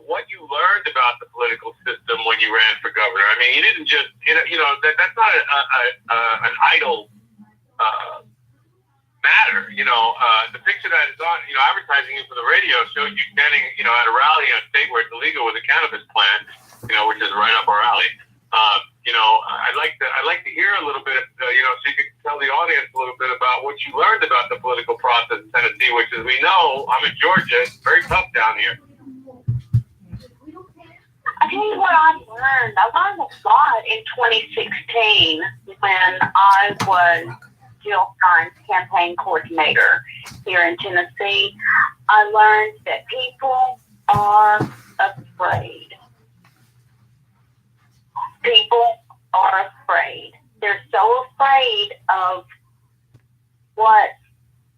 what you learned about the political system when you ran for governor. I mean, you didn't just, that's not an idle matter. The picture that is on, advertising you for the radio shows you standing, at a rally in a state where it's illegal with a cannabis plant, which is right up our alley. I'd like to hear a little bit, so you could tell the audience a little bit about what you learned about the political process in Tennessee, which, as we know, I'm in Georgia. It's very tough down here. I tell you what I learned. I learned a lot in 2016 when I was Jill Stein's campaign coordinator here in Tennessee. I learned that people are afraid. People are afraid. They're so afraid of what's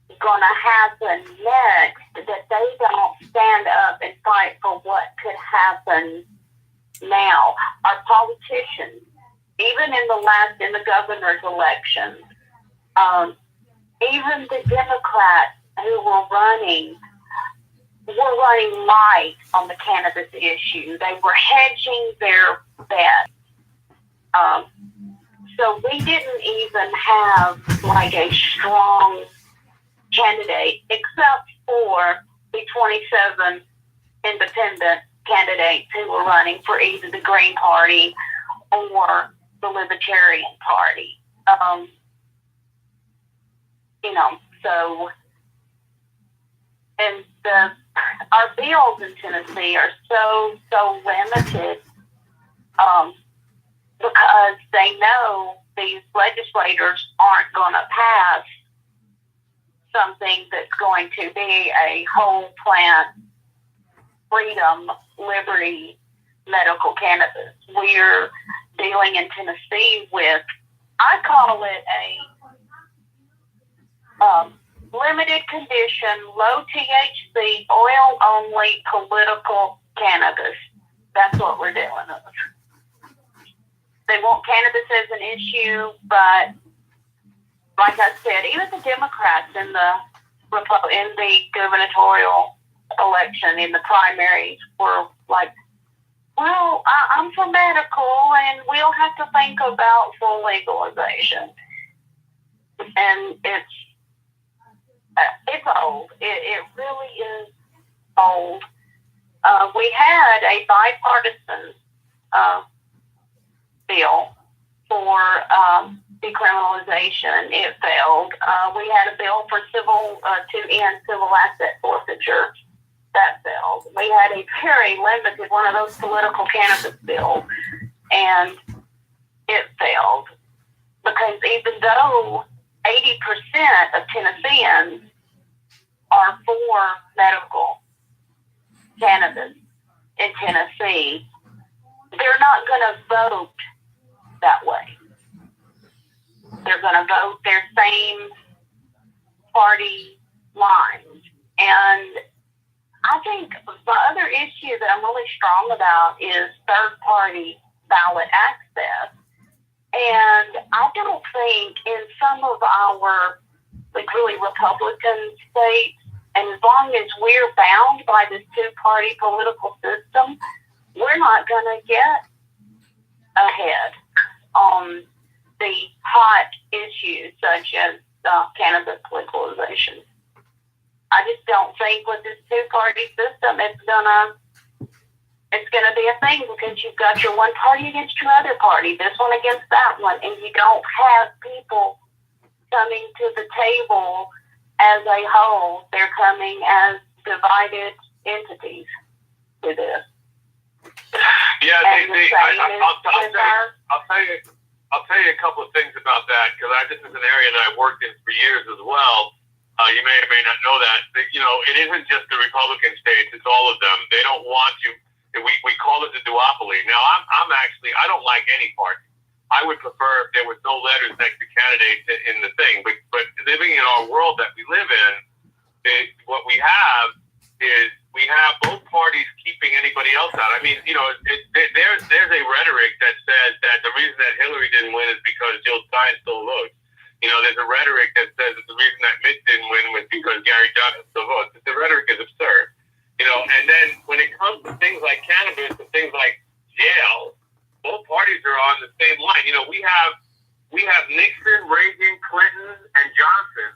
going to happen next that they don't stand up and fight for what could happen now. Our politicians, even in the governor's election, even the Democrats who were running light on the cannabis issue. They were hedging their bets. So we didn't even have like a strong candidate, except for the 27 independent candidates who were running for either the Green Party or the Libertarian Party. Our bills in Tennessee are so limited because they know these legislators aren't going to pass something that's going to be a whole plant freedom, liberty, medical cannabis. We're dealing in Tennessee with, I call it a limited condition, low THC, oil only political cannabis. That's what we're dealing with. They want cannabis as an issue, but like I said, even the Democrats in the gubernatorial election, in the primaries, were like, well, I'm for medical, and we'll have to think about full legalization. And it's old. It really is old. We had a bipartisan bill for decriminalization. It failed. We had a bill for to end civil asset forfeiture. That failed. We had a very limited one of those political cannabis bills, and it failed because even though 80% of Tennesseans are for medical cannabis in Tennessee, they're not going to vote that way. They're going to vote their same party lines. And I think the other issue that I'm really strong about is third-party ballot access. And I don't think in some of our really Republican states, and as long as we're bound by this two-party political system, we're not going to get ahead on the hot issues such as cannabis legalization. I just don't think with this two-party system it's gonna be a thing, because you've got your one party against your other party, this one against that one, and you don't have people coming to the table as a whole. They're coming as divided entities to this. Yeah, And the same is with our- I'll tell you a couple of things about that, because this is an area that I've worked in for years as well. You may or may not know that. You know, it isn't just the Republican states; it's all of them. They don't want to. We call it the duopoly. Now, I'm actually, I don't like any party. I would prefer if there was no letters next to candidates in the thing. But living in our world that we live in, what we have is we have both parties keeping anybody else out. I mean, you know, there's a rhetoric that says that the reason that Hillary didn't win is because Jill Stein stole votes. You know, there's a rhetoric that says that the reason that Mitt didn't win was because Gary Johnson stole votes. The rhetoric is absurd. You know, and then when it comes to things like cannabis and things like jail, both parties are on the same line. You know, we have Nixon, Reagan, Clinton, and Johnson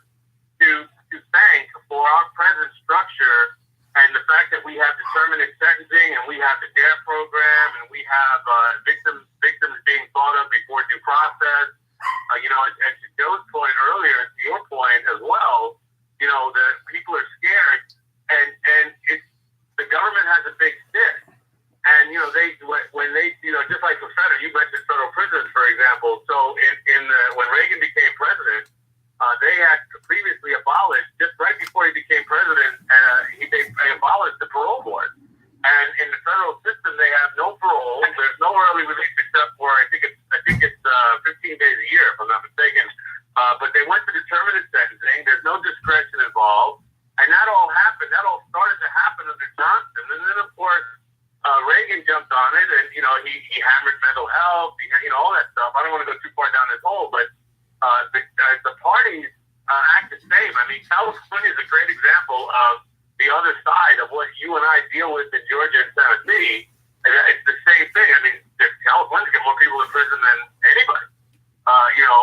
to thank for our present structure and the fact that we have determinate sentencing and we have the DARE program and we have victims being thought of before due process. You know, and to Joe's point earlier, to your point as well, you know, the people are scared, and it's the government has a big stick, and you know when they just like with federal, you mentioned federal prisons for example. So when Reagan became president, they had previously abolished, just right before he became president, they abolished the parole board. And in the federal system, they have no parole. There's no early release except for I think it's 15 days a year, if I'm not mistaken. But they went to determinate sentencing. There's no discretion involved, and that all happened. That all started to happen under Johnson, and then of course Reagan jumped on it, and you know he hammered mental health, all that stuff. I don't want to go too far down this hole, but the parties act the same. I mean, California is a great example of the other side of what you and I deal with in Georgia and Tennessee. It's the same thing. I mean, California get more people in prison than anybody. You know,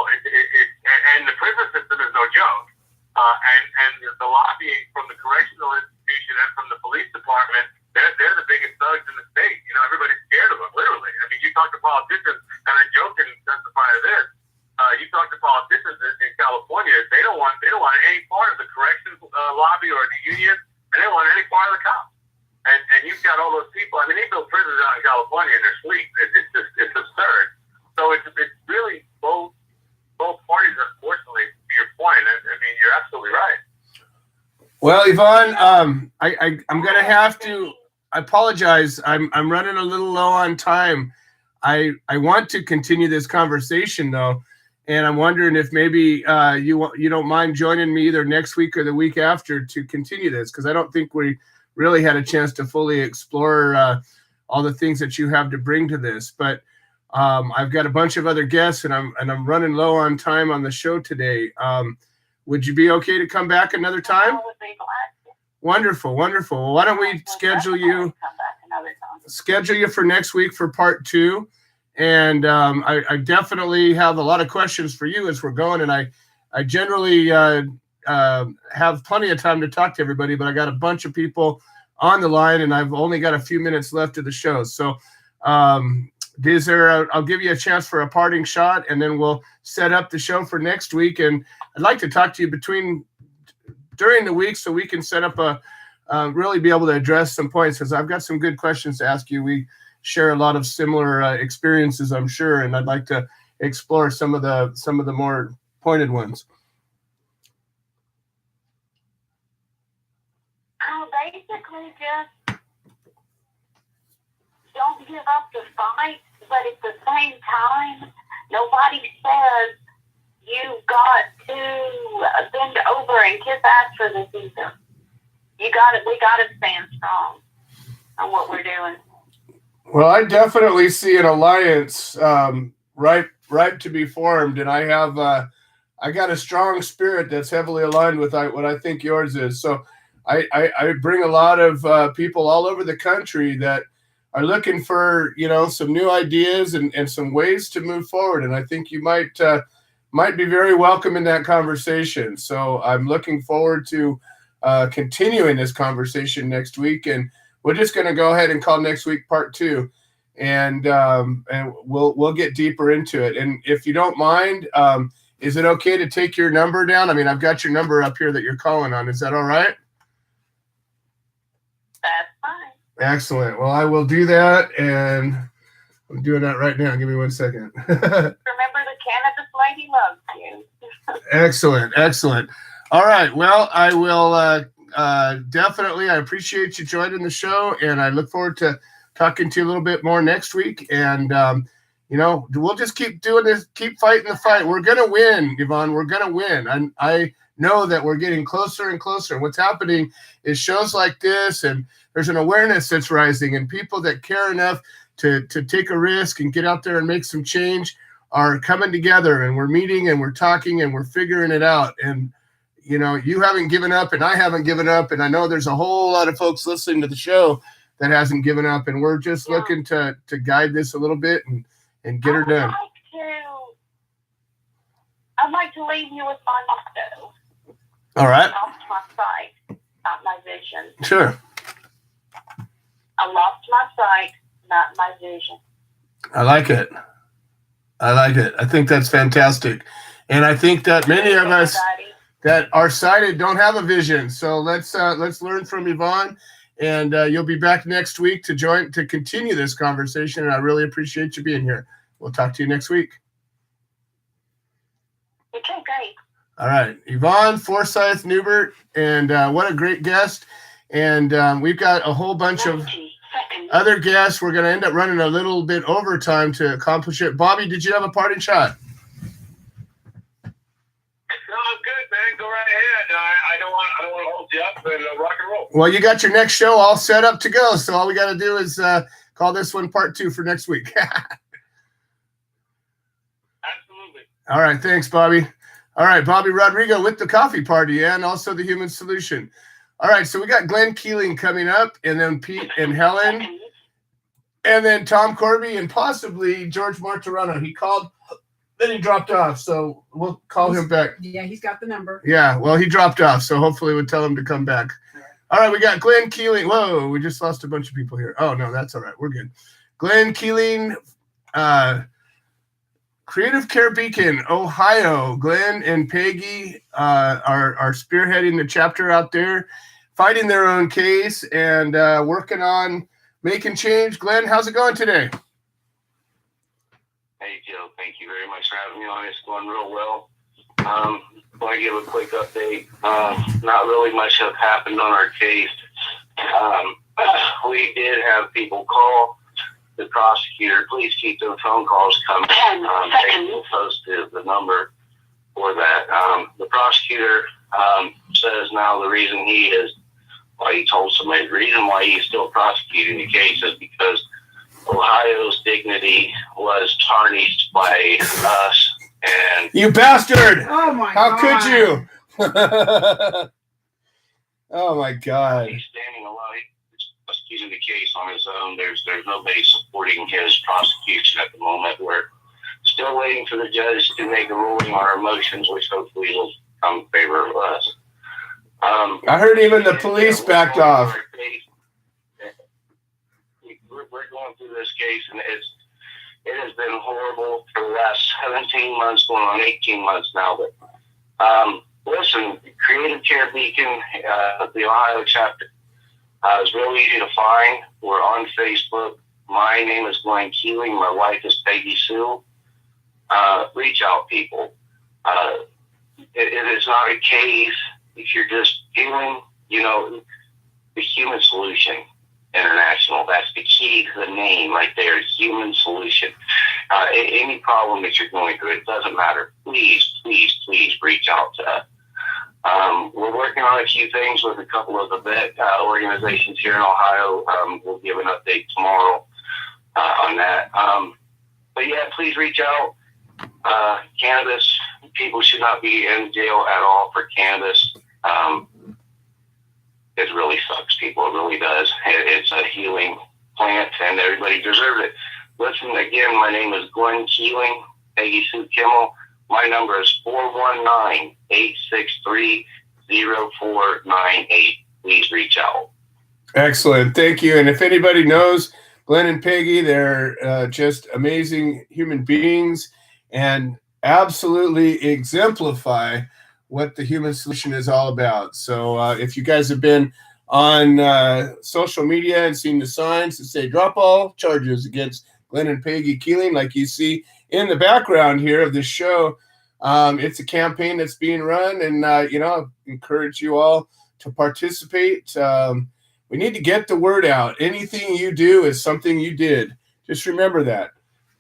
and the prison system is no joke. And the lobbying from the correctional institution and from the police department, they're the biggest thugs in the state. You know, everybody's scared of them, literally. I mean, you talk to politicians, and I joke and testify to this. You talk to politicians in California, they don't want any part of the corrections lobby or the union. And they don't want any part of the cops. And you've got all those people. I mean, they build prisons out in California and they're sweet. It's absurd. So it's really both parties, unfortunately, to your point. I mean, you're absolutely right. Well, Yvonne, I'm going to have to apologize. I'm running a little low on time. I want to continue this conversation, though. And I'm wondering if maybe you don't mind joining me either next week or the week after to continue this, because I don't think we really had a chance to fully explore all the things that you have to bring to this. But I've got a bunch of other guests, and I'm running low on time on the show today. Would you be okay to come back another time? I would be glad to. Wonderful, wonderful. Well, why don't we schedule you for next week for part 2? And I definitely have a lot of questions for you as we're going. And I generally have plenty of time to talk to everybody, but I got a bunch of people on the line and I've only got a few minutes left of the show. So I'll give you a chance for a parting shot, and then we'll set up the show for next week. And I'd like to talk to you during the week so we can set up really be able to address some points, because I've got some good questions to ask you. We share a lot of similar experiences, I'm sure, and I'd like to explore some of the more pointed ones. Basically, just don't give up the fight, but at the same time, nobody says you got to bend over and kiss ass for this either. We got to stand strong on what we're doing. Well, I definitely see an alliance ripe to be formed, and I got a strong spirit that's heavily aligned with what I think yours is. So I bring a lot of people all over the country that are looking for some new ideas and some ways to move forward, and I think you might be very welcome in that conversation. So I'm looking forward to continuing this conversation next week, and we're just going to go ahead and call next week part 2, and we'll get deeper into it. And if you don't mind, is it okay to take your number down? I mean, I've got your number up here that you're calling on. Is that all right? That's fine. Excellent. Well, I will do that, and I'm doing that right now. Give me 1 second. Remember, the cannabis lady loves you. Excellent. Excellent. All right. Well, I will definitely. I appreciate you joining the show, and I look forward to talking to you a little bit more next week. And, you know, we'll just keep doing this, keep fighting the fight. We're going to win, Yvonne. We're going to win. I know that we're getting closer and closer. What's happening is shows like this, and there's an awareness that's rising, and people that care enough to take a risk and get out there and make some change are coming together, and we're meeting and we're talking and we're figuring it out. And, you know, you haven't given up and I haven't given up. And I know there's a whole lot of folks listening to the show that hasn't given up, and we're just looking to guide this a little bit and get her done. I'd like to leave you with my motto. All right. I lost my sight, not my vision. Sure. I lost my sight, not my vision. I like it. I like it. I think that's fantastic. And I think that many of us that are sighted don't have a vision. So let's learn from Yvonne, and you'll be back next week to continue this conversation. And I really appreciate you being here. We'll talk to you next week. Okay, great. All right. Yvonne Forsyth Newbert, and what a great guest. And we've got a whole bunch of other guests. We're going to end up running a little bit overtime to accomplish it. Bobby, did you have a parting shot? No, I'm good, man. Go right ahead. I don't want to hold you up, and rock and roll. Well, you got your next show all set up to go. So all we got to do is call this one part 2 for next week. Absolutely. All right. Thanks, Bobby. All right. Bobby Rodrigo with the coffee party and also the Human Solution. All right. So we got Glenn Keeling coming up, and then Pete and Helen, and then Tom Corby, and possibly George Martirano. He called, then he dropped off. So we'll call him back. Yeah, he's got the number. Yeah. Well, he dropped off. So hopefully we'll tell him to come back. All right. We got Glenn Keeling. Whoa. We just lost a bunch of people here. Oh, no, that's all right. We're good. Glenn Keeling, Creative Care Beacon, Ohio. Glenn and Peggy are spearheading the chapter out there, fighting their own case and working on making change. Glenn, how's it going today? Hey, Joe. Thank you very much for having me on. It's going real well. Want to give a quick update. Not really much have happened on our case. We did have people call the prosecutor. Please keep those phone calls coming. They will post the number for that. The prosecutor says now the reason he told somebody the reason why he's still prosecuting the case is because Ohio's dignity was tarnished by us. And you bastard! Oh my How God. could you? Oh my God! He's standing alone. He's prosecuting the case on his own. There's nobody supporting his prosecution at the moment. We're still waiting for the judge to make a ruling on our motions, which hopefully will come in favor of us. I heard even the police backed off. We're going through this case, and it has been horrible for the last 17 months, going on 18 months now. But listen, Creative Care Beacon, the Ohio chapter, is really easy to find. We're on Facebook. My name is Glenn Keeling. My wife is Peggy Sue. Reach out, people. It is not a case. If you're just doing, the Human Solution International, that's the key to the name right there, Human Solution. Any problem that you're going through, it doesn't matter. Please, please, please reach out to us. We're working on a few things with a couple of the vet organizations here in Ohio. We'll give an update tomorrow on that. But yeah, please reach out. Cannabis, people should not be in jail at all for cannabis. It really sucks, people. It really does. It's a healing plant, and everybody deserves it. Listen, again, my name is Glenn Keeling, Peggy Sue Kimmel. My number is 419-863-0498. Please reach out. Excellent. Thank you. And if anybody knows Glenn and Peggy, they're just amazing human beings. And absolutely exemplify what the human solution is all about. So if you guys have been on social media and seen the signs that say drop all charges against Glenn and Peggy Keeling, like you see in the background here of this show, it's a campaign that's being run, and I encourage you all to participate. We need to get the word out. Anything you do is something you did. Just remember that.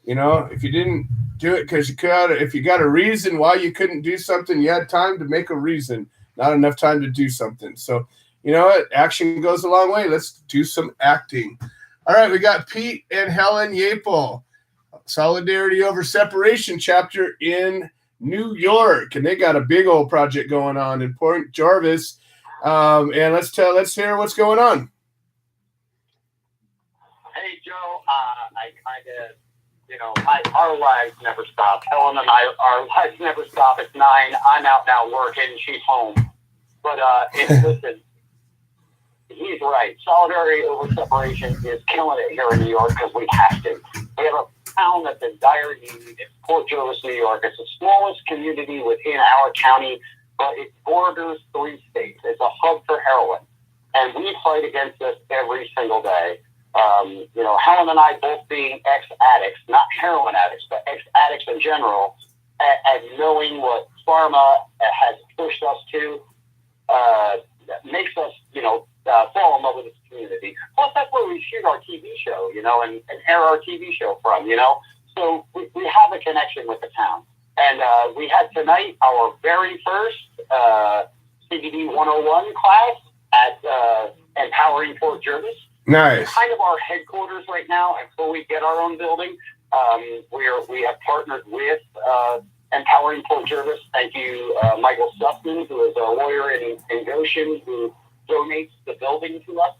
If you didn't do it because you could, if you got a reason why you couldn't do something, you had time to make a reason, not enough time to do something. So, you know what? Action goes a long way. Let's do some acting. All right, we got Pete and Helen Yapel, Solidarity Over Separation chapter in New York, and they got a big old project going on in Port Jarvis. And let's hear what's going on. Hey, Joe, I kind of, our lives never stop. Helen and our lives never stop. It's 9. I'm out now working. She's home. But listen, he's right. Solidarity Over Separation is killing it here in New York because we have to. We have a town that's in dire need. It's Port Jarvis, New York. It's the smallest community within our county, but it borders 3 states. It's a hub for heroin. And we fight against this every single day. Helen and I both being ex-addicts, not heroin addicts, but ex-addicts in general, and knowing what pharma has pushed us to, makes us, fall in love with this community. Plus, that's where we shoot our TV show, and air our TV show from, So we have a connection with the town. And we had tonight our very first CBD 101 class at Empowering Port Jervis. Nice. It's kind of our headquarters right now until we get our own building. We have partnered with Empowering Port Jervis. Thank you, Michael Sutton, who is a lawyer in Goshen, who donates the building to us.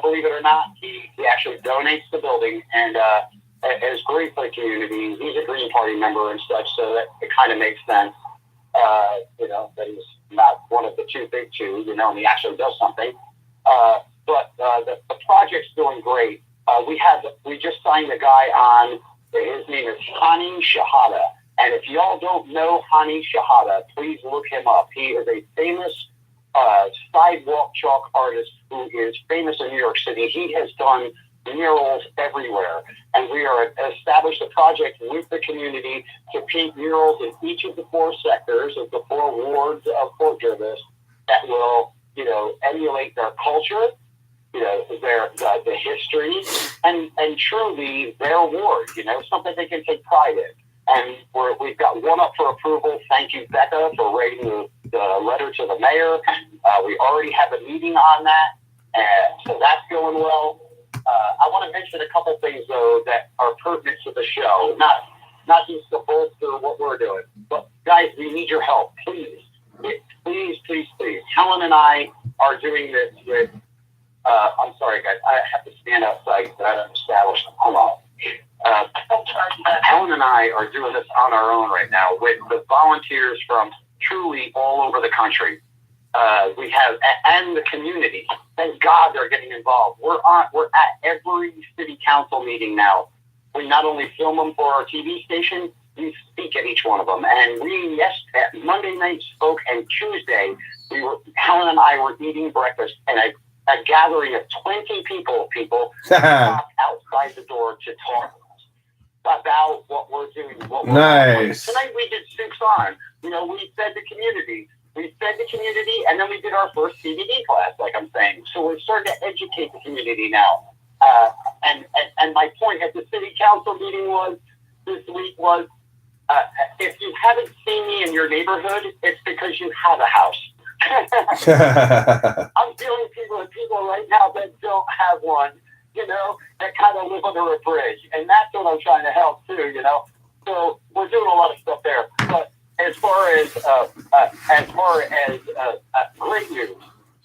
Believe it or not, he actually donates the building, and is great for the community. He's a Green Party member and such, so that it kind of makes sense, that he's not one of the too big two, and he actually does something. But the project's doing great. We just signed a guy on. His name is Hani Shahada, and if y'all don't know Hani Shahada, please look him up. He is a famous sidewalk chalk artist who is famous in New York City. He has done murals everywhere, and we are established a project with the community to paint murals in each of the 4 sectors of the 4 wards of Port Jervis that will, emulate their culture, the history, and truly their ward, something they can take pride in. And we've got one up for approval. Thank you, Becca, for writing the letter to the mayor. We already have a meeting on that, and so that's going well. I want to mention a couple things, though, that are pertinent to the show, not just to bolster what we're doing. But, guys, we need your help. Please. Helen and I are doing this with, I'm sorry, guys. I have to stand outside so I don't establish them. Hold on. Helen and I are doing this on our own right now with the volunteers from truly all over the country. We have, and the community. Thank God they're getting involved. We're at every city council meeting now. We not only film them for our TV station, we speak at each one of them. And we, Monday night spoke, and Tuesday, Helen and I were eating breakfast, and a gathering of 20 people stopped outside the door to talk about what we're doing. Nice. Tonight we did Soups On. We fed the community. And then we did our first CBD class, like I'm saying. So we're starting to educate the community now. And my point at the city council meeting this week was, if you haven't seen me in your neighborhood, it's because you have a house. I'm dealing with people right now that don't have one, that kind of live under a bridge. And that's what I'm trying to help too, So we're doing a lot of stuff there. But as far as great news,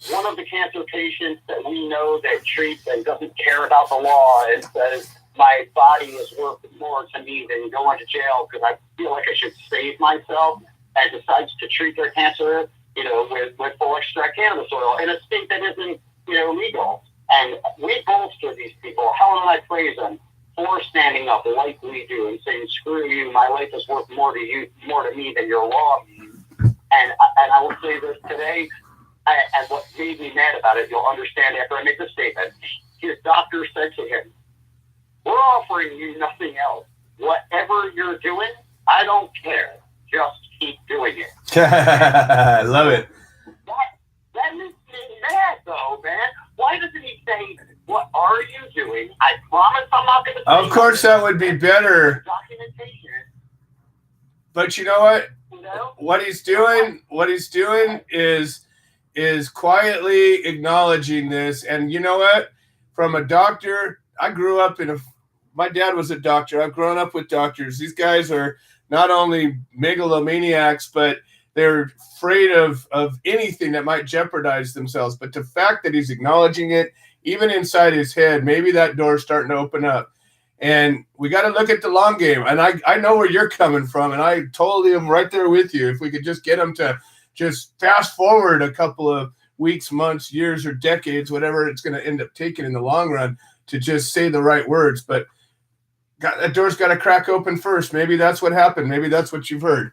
one of the cancer patients that we know that treats and doesn't care about the law and says, my body is worth more to me than going to jail because I feel like I should save myself, and decides to treat their cancer, with full extract cannabis oil in a state that isn't, legal. And we bolster these people. Helen and I praise them. for standing up like we do and saying, screw you, my life is worth more to me than your law means. And I will say this today, and what made me mad about it, you'll understand after I make the statement. His doctor said to him, we're offering you nothing else. Whatever you're doing, I don't care. Just keep doing it. I love it. That makes me mad, though, man. Why doesn't he say, what are you doing? I promise I'm not going to say Of course, that would be better. documentation. But you know what? You know? What he's doing is quietly acknowledging this. And you know what? From a doctor, I grew up my dad was a doctor. I've grown up with doctors. These guys are not only megalomaniacs, but they're afraid of anything that might jeopardize themselves. But the fact that he's acknowledging it, even inside his head, maybe that door's starting to open up. And we got to look at the long game. And I know where you're coming from, and I totally am right there with you. If we could just get them to just fast forward a couple of weeks, months, years, or decades, whatever it's going to end up taking in the long run, to just say the right words. But that door's got to crack open first. Maybe that's what happened. Maybe that's what you've heard.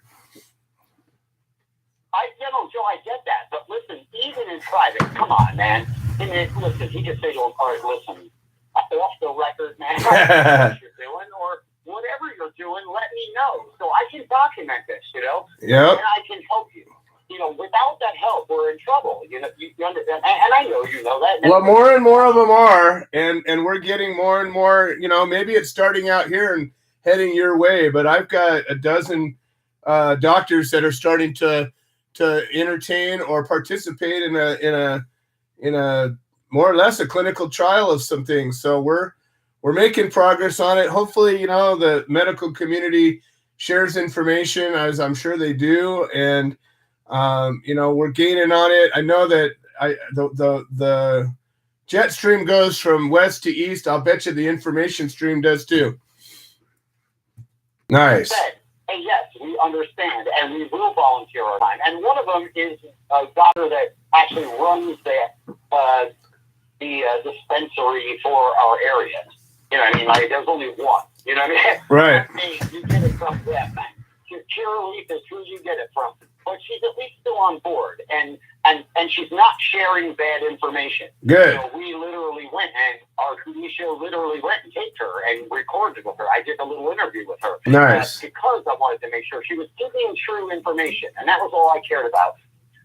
Joe, I get that. But listen, even in private, come on, man. And then, listen, he could say to him, all right, listen, off the record, man, what you're doing, or whatever you're doing, let me know. So I can document this, you know? Yep. And I can help you. You know, without that help, we're in trouble. You know, you understand, and I know you know that. Well, more and more of them are, and we're getting more and more. You know, maybe it's starting out here and heading your way, but I've got a dozen doctors that are starting to entertain or participate in a more or less a clinical trial of some things. So we're making progress on it. Hopefully, you know, the medical community shares information, as I'm sure they do, and you know, we're gaining on it. I know that the jet stream goes from west to east. I'll bet you the information stream does too. Nice. And yes, we understand, and we will volunteer our time. And one of them is a doctor that actually runs the dispensary for our area. You know what I mean? Like, there's only one. You know what I mean? Right. You get it from them. Curaleaf is who you get it from. But she's at least still on board, and she's not sharing bad information. Good. So we literally went, and our TV show literally went and taped her and recorded with her. I did a little interview with her. Nice. Because I wanted to make sure she was giving true information, and that was all I cared about.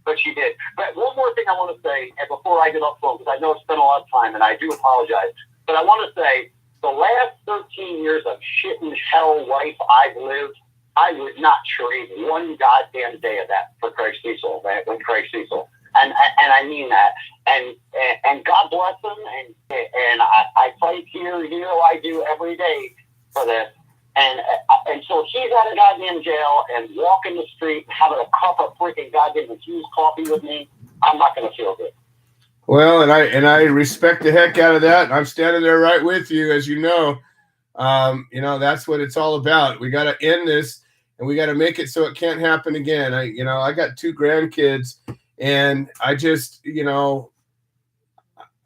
But she did. But one more thing I want to say, and before I get off phone, because I know it's been a lot of time, and I do apologize, but I want to say the last 13 years of shit and hell life I've lived, I would not trade one goddamn day of that for Craig Cecil, when Craig Cecil. And I mean that. And God bless him. And I fight here, you know, I do every day for this. And so he's out of goddamn jail and walking the street, having a cup of freaking goddamn infused coffee with me. I'm not going to feel good. Well, and I respect the heck out of that. I'm standing there right with you, as you know. You know, that's what it's all about. We got to end this, and we got to make it so it can't happen again. I got 2 grandkids, and I just, you know,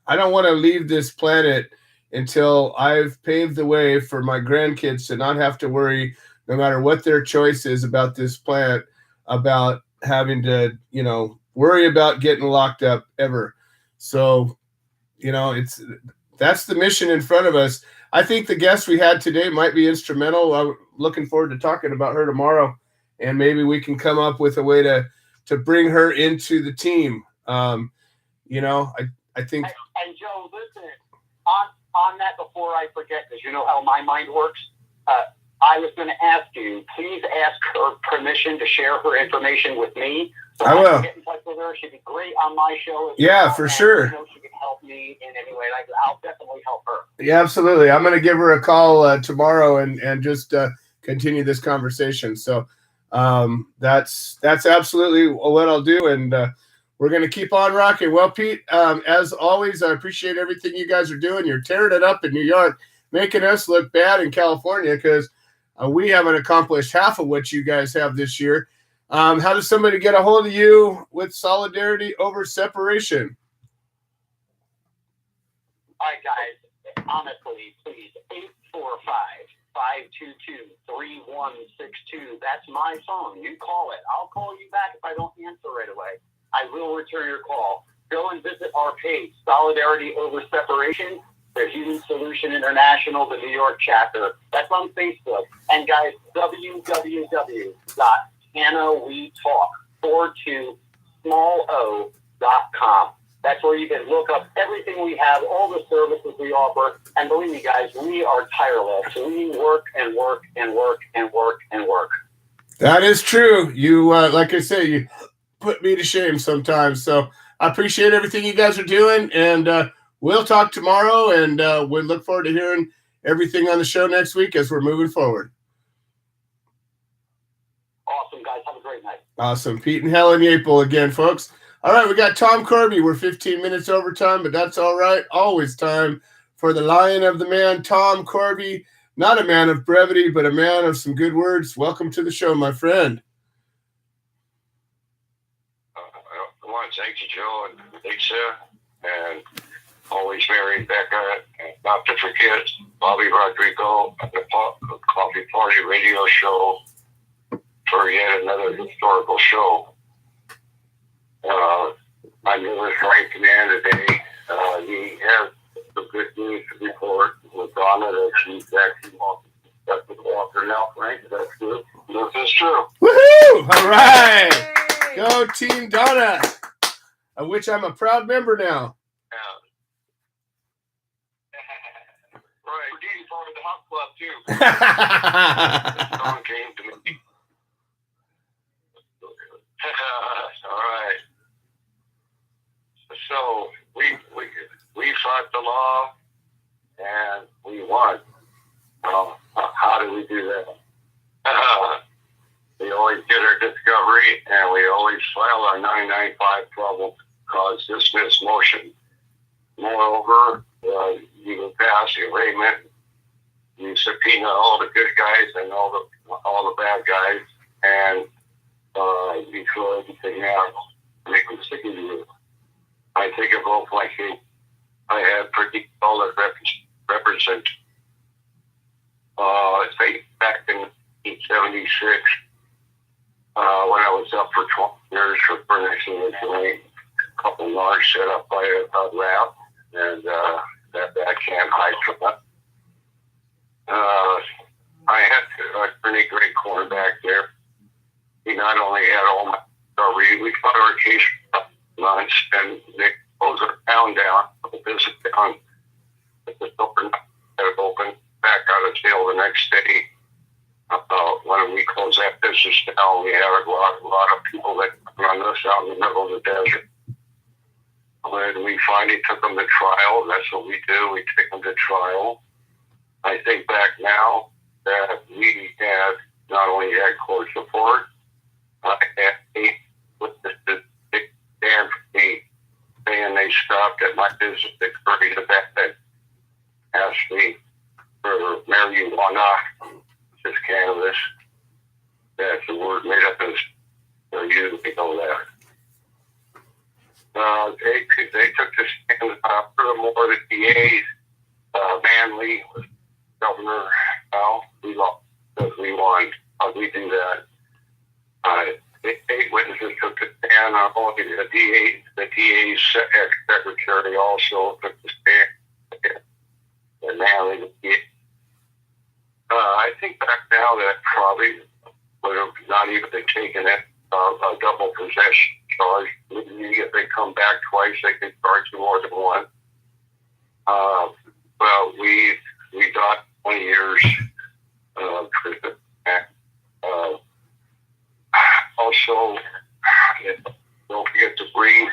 I don't want to leave this planet until I've paved the way for my grandkids to not have to worry, no matter what their choice is about this planet, about having to, you know, worry about getting locked up ever. So, you know, that's the mission in front of us. I think the guest we had today might be instrumental. I'm looking forward to talking about her tomorrow, and maybe we can come up with a way to bring her into the team. You know, I think. And Joe, listen, on that, before I forget, because you know how my mind works, I was going to ask you, please ask her permission to share her information with me. So I will. Get in touch with her. She'd be great on my show. Yeah, for sure. You know, she can help me in any way. I'll definitely help her. Yeah, absolutely. I'm going to give her a call tomorrow and just continue this conversation. So that's absolutely what I'll do. And we're going to keep on rocking. Well, Pete, as always, I appreciate everything you guys are doing. You're tearing it up in New York, making us look bad in California because we haven't accomplished half of what you guys have this year. How does somebody get a hold of you with Solidarity Over Separation? All right, guys, honestly, please, 645-522-3162. That's my phone. You call it. I'll call you back if I don't answer right away. I will return your call. Go and visit our page, Solidarity Over Separation, the Human Solution International, the New York chapter. That's on Facebook. And guys, www.cannawetalk42small.com. That's where you can look up everything we have, all the services we offer. And believe me, guys, we are tireless. We work and work and work and work and work. That is true. You, like I say, you put me to shame sometimes. So I appreciate everything you guys are doing, and we'll talk tomorrow, and we look forward to hearing everything on the show next week as we're moving forward. Awesome, guys. Have a great night. Awesome. Pete and Helen Yapel again, folks. All right, we got Tom Kirby. We're 15 minutes over time, but that's all right. Always time for the lion of the man, Tom Kirby. Not a man of brevity, but a man of some good words. Welcome to the show, my friend. I want to thank you, Joe and Lisa, and always Mary, Becca, and not to forget Bobby Rodrigo at the Coffee Party radio show for yet another historical show. My newest rank command today, he has some good news to report with Donna that she's actually Walker now, Frank. That's good. This is true. Woohoo! All right. Go Team Donna, of which I'm a proud member now. Right. He's part of the hot club, too. The song came to me. All right. So we fought the law and we won. How do we do that? We always get our discovery and we always file our 995 probable cause dismiss motion. Moreover, you can pass arraignment. You subpoena all the good guys and all the bad guys, and you throw everything out, make them sick of you. I take a vote like I had pretty all that represent. Say back in 1976, when I was up for 12 years for furnishing a couple large set up by a rap, and that I can't hide from that. I had a pretty great cornerback there. He not only had all my recovery, we fought our case months, and they closed our town down, the business down, the open back out of jail the next day. When we closed that business down, we had a lot of people that run us out in the middle of the desert. When we finally took them to trial, that's what we do. We take them to trial. I think back now that we had not only had court support, I had 8 witnesses stand for me, saying they stopped at my business at 30 to bed, asked me for marijuana, just cannabis. That's the word made up as for you to know that. They took the stand. Furthermore, the DA's Manley was governor. We lost because we won. We do that. 8 witnesses took the stand. Only the DA's secretary also took the stand. And Manley, the DA. I think back now that probably would have not even been taken it. A double possession charge. If they come back twice, they can charge you more than one. Well, we got 20 years prison. Also, don't forget to breathe.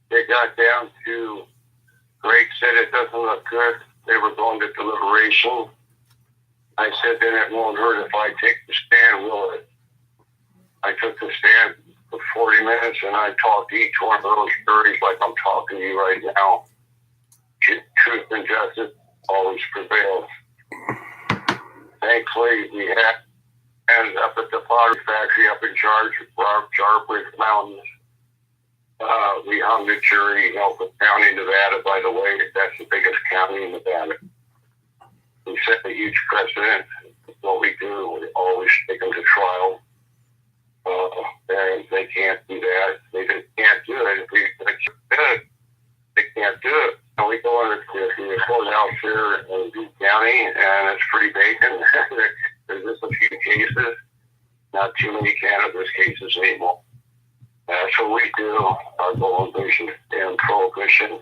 They got down to, Greg said it doesn't look good. They were going to deliberation. I said, then it won't hurt if I take the stand, will it? I took the stand for 40 minutes and I talked to each one of those juries like I'm talking to you right now. Truth and justice always prevails. Thankfully, we had ended up at the pottery factory up in Charbridge Mountains. We hung the jury in Elko County, Nevada, by the way. That's the biggest county in Nevada. We set a huge precedent. What we do, we always take them to trial. And they can't do that. They just can't do it. If we did, they can't do it. And we go into the courthouse here in Butte County, and it's pretty vacant. There's just a few cases, not too many cannabis cases anymore. That's what we do, our prohibition and prohibition.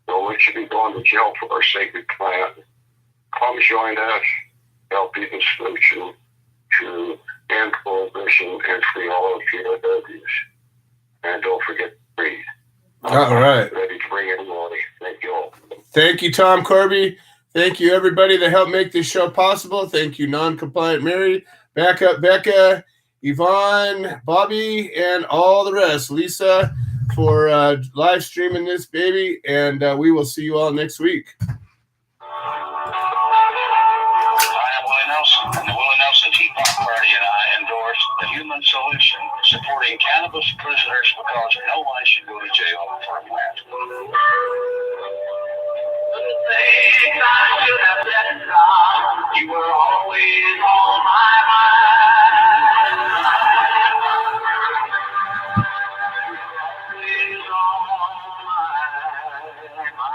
So we should be going to jail for our sacred plant. Come join us, help be the solution to end prohibition and free all of POWs. And don't forget to breathe. All right. Ready to bring in more. Thank you all. Thank you, Tom Corby. Thank you, everybody that helped make this show possible. Thank you, Non-Compliant Mary, Backup Becca, Yvonne, Bobby, and all the rest. Lisa, for live streaming this baby. And we will see you all next week. I am Willie Nelson, and the Willie Nelson Tea Party and I endorse the human solution, supporting cannabis prisoners because no one should go to jail for a plant. You were always on my mind. Always on my mind.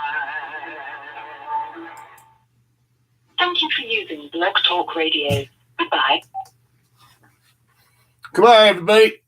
Thank you for using Blog Talk Radio. Goodbye. Come on, everybody.